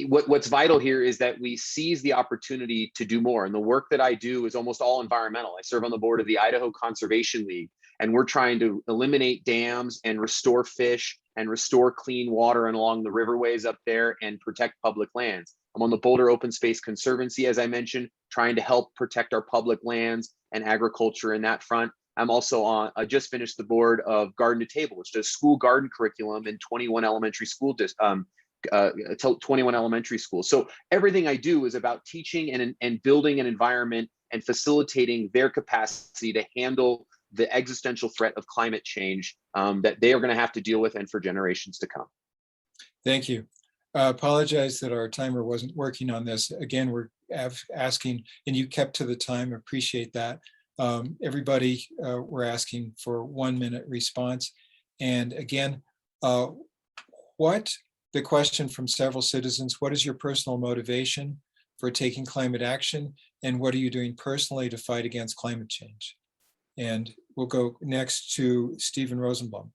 [SPEAKER 2] what's vital here is that we seize the opportunity to do more. And the work that I do is almost all environmental. I serve on the board of the Idaho Conservation League, and we're trying to eliminate dams and restore fish and restore clean water and along the riverways up there and protect public lands. I'm on the Boulder Open Space Conservancy, as I mentioned, trying to help protect our public lands and agriculture in that front. I'm also on, I just finished the board of Garden to Table, which does school garden curriculum in 21 elementary school 21 elementary schools. So everything I do is about teaching and building an environment and facilitating their capacity to handle the existential threat of climate change that they are going to have to deal with and for generations to come.
[SPEAKER 1] Thank you. Apologize that our timer wasn't working on this. Again, we're asking, and you kept to the time, appreciate that. Everybody, we're asking for 1 minute response. And again, the question from several citizens, what is your personal motivation for taking climate action? And what are you doing personally to fight against climate change? And we'll go next to Stephen Rosenblum.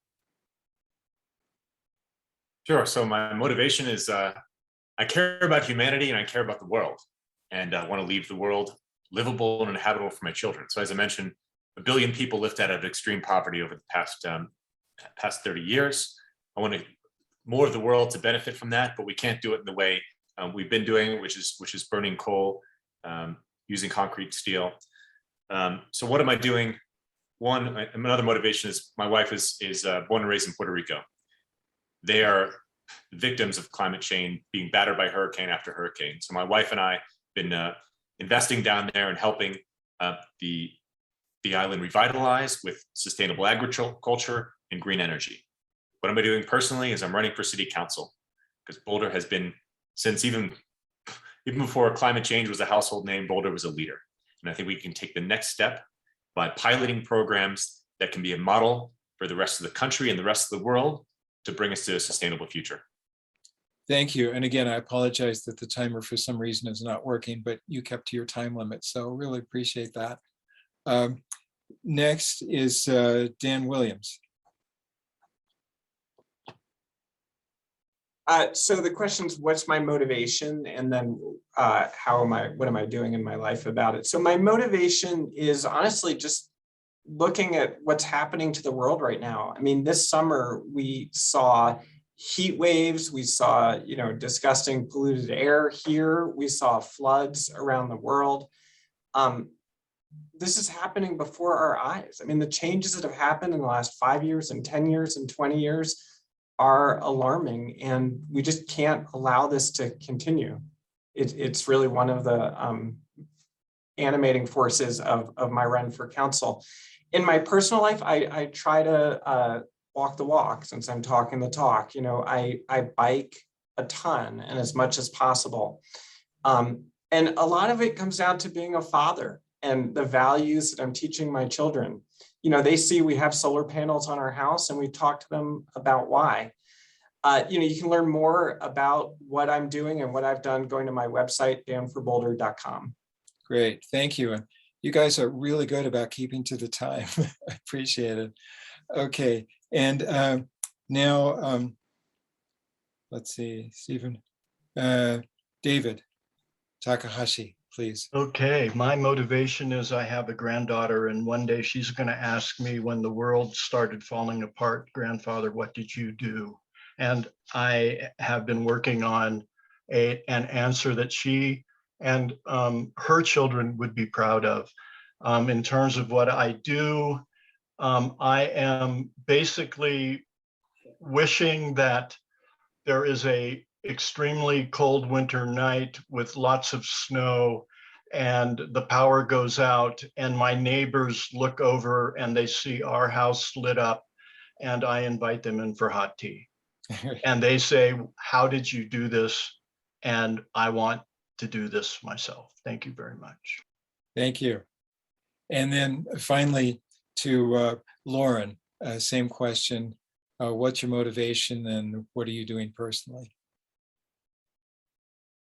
[SPEAKER 3] Sure. So my motivation is I care about humanity and I care about the world, and I want to leave the world livable and inhabitable for my children. So as I mentioned, 1 billion people lived out of extreme poverty over the past 30 years. I want more of the world to benefit from that, but we can't do it in the way we've been doing, which is burning coal, using concrete steel. So what am I doing? Another motivation is my wife is born and raised in Puerto Rico. They are victims of climate change, being battered by hurricane after hurricane. So my wife and I have been investing down there and helping the island revitalize with sustainable agriculture and green energy. What am I doing personally is I'm running for city council, because Boulder has been, since even before climate change was a household name, Boulder was a leader. And I think we can take the next step by piloting programs that can be a model for the rest of the country and the rest of the world to bring us to a sustainable future.
[SPEAKER 1] Thank you. And again, I apologize that the timer for some reason is not working, but you kept to your time limit. So really appreciate that. Next is Dan Williams.
[SPEAKER 4] So the question is, what's my motivation? And then what am I doing in my life about it? So my motivation is honestly just looking at what's happening to the world right now. I mean, this summer we saw heat waves, we saw, disgusting polluted air here, we saw floods around the world. This is happening before our eyes. I mean, the changes that have happened in the last 5 years and 10 years and 20 years are alarming, and we just can't allow this to continue. It's really one of the animating forces of my run for council. In my personal life, I try to walk the walk, since I'm talking the talk. I bike a ton and as much as possible. And a lot of it comes down to being a father and the values that I'm teaching my children. They see we have solar panels on our house, and we talk to them about why. You can learn more about what I'm doing and what I've done going to my website, danforboulder.com.
[SPEAKER 1] Great, thank you. And you guys are really good about keeping to the time. I appreciate it. Okay, and now, let's see, Stephen, David Takahashi, please.
[SPEAKER 5] Okay, my motivation is I have a granddaughter, and one day she's going to ask me, when the world started falling apart, grandfather, what did you do? And I have been working on an answer that she and her children would be proud of. In terms of what I do, I am basically wishing that there is a extremely cold winter night with lots of snow, and the power goes out, and my neighbors look over and they see our house lit up, and I invite them in for hot tea. And they say, how did you do this? And I want to do this myself. Thank you very much.
[SPEAKER 1] Thank you. And then finally to Lauren, same question. What's your motivation and what are you doing personally?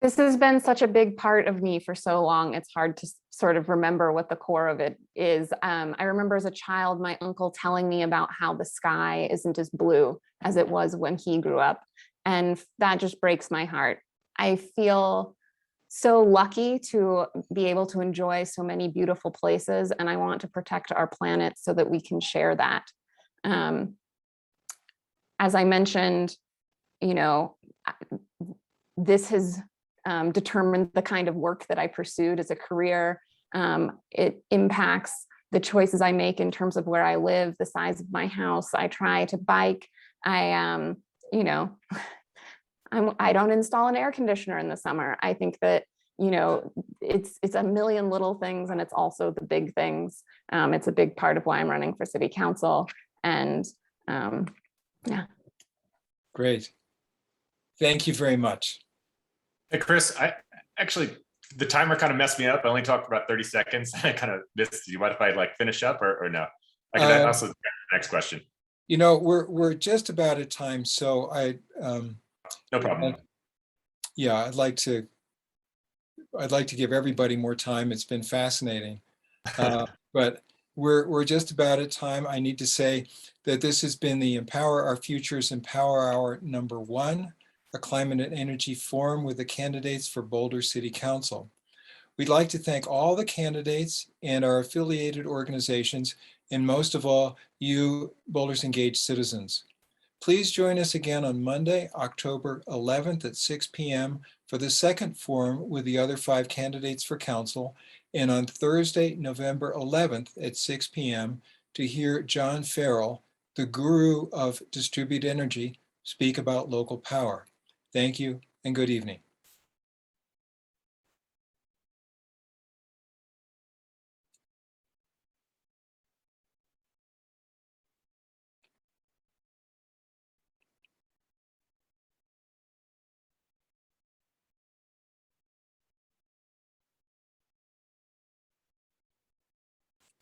[SPEAKER 6] This has been such a big part of me for so long. It's hard to sort of remember what the core of it is. I remember as a child, my uncle telling me about how the sky isn't as blue as it was when he grew up. And that just breaks my heart. I feel so lucky to be able to enjoy so many beautiful places, and I want to protect our planet so that we can share that. As I mentioned, this has determined the kind of work that I pursued as a career. It impacts the choices I make in terms of where I live, the size of my house. I try to bike. I don't install an air conditioner in the summer. I think that, it's a million little things, and it's also the big things. It's a big part of why I'm running for city council. And yeah.
[SPEAKER 1] Great. Thank you very much.
[SPEAKER 3] Hey, Chris, I actually The timer kind of messed me up. I only talked for about 30 seconds. I kind of missed. Do you mind if I like finish up or no? I can also next question.
[SPEAKER 1] You know, we're just about at time, so
[SPEAKER 3] No problem.
[SPEAKER 1] yeah, I'd like to give everybody more time. It's been fascinating, but we're just about at time. I need to say that this has been the Empower Our Futures Empower Hour #1, a climate and energy forum with the candidates for Boulder City Council. We'd like to thank all the candidates and our affiliated organizations, and most of all, you, Boulder's engaged citizens. Please join us again on Monday, October 11th at 6 p.m. for the second forum with the other 5 candidates for council, and on Thursday, November 11th at 6 p.m. to hear John Farrell, the guru of distributed energy, speak about local power. Thank you and good evening.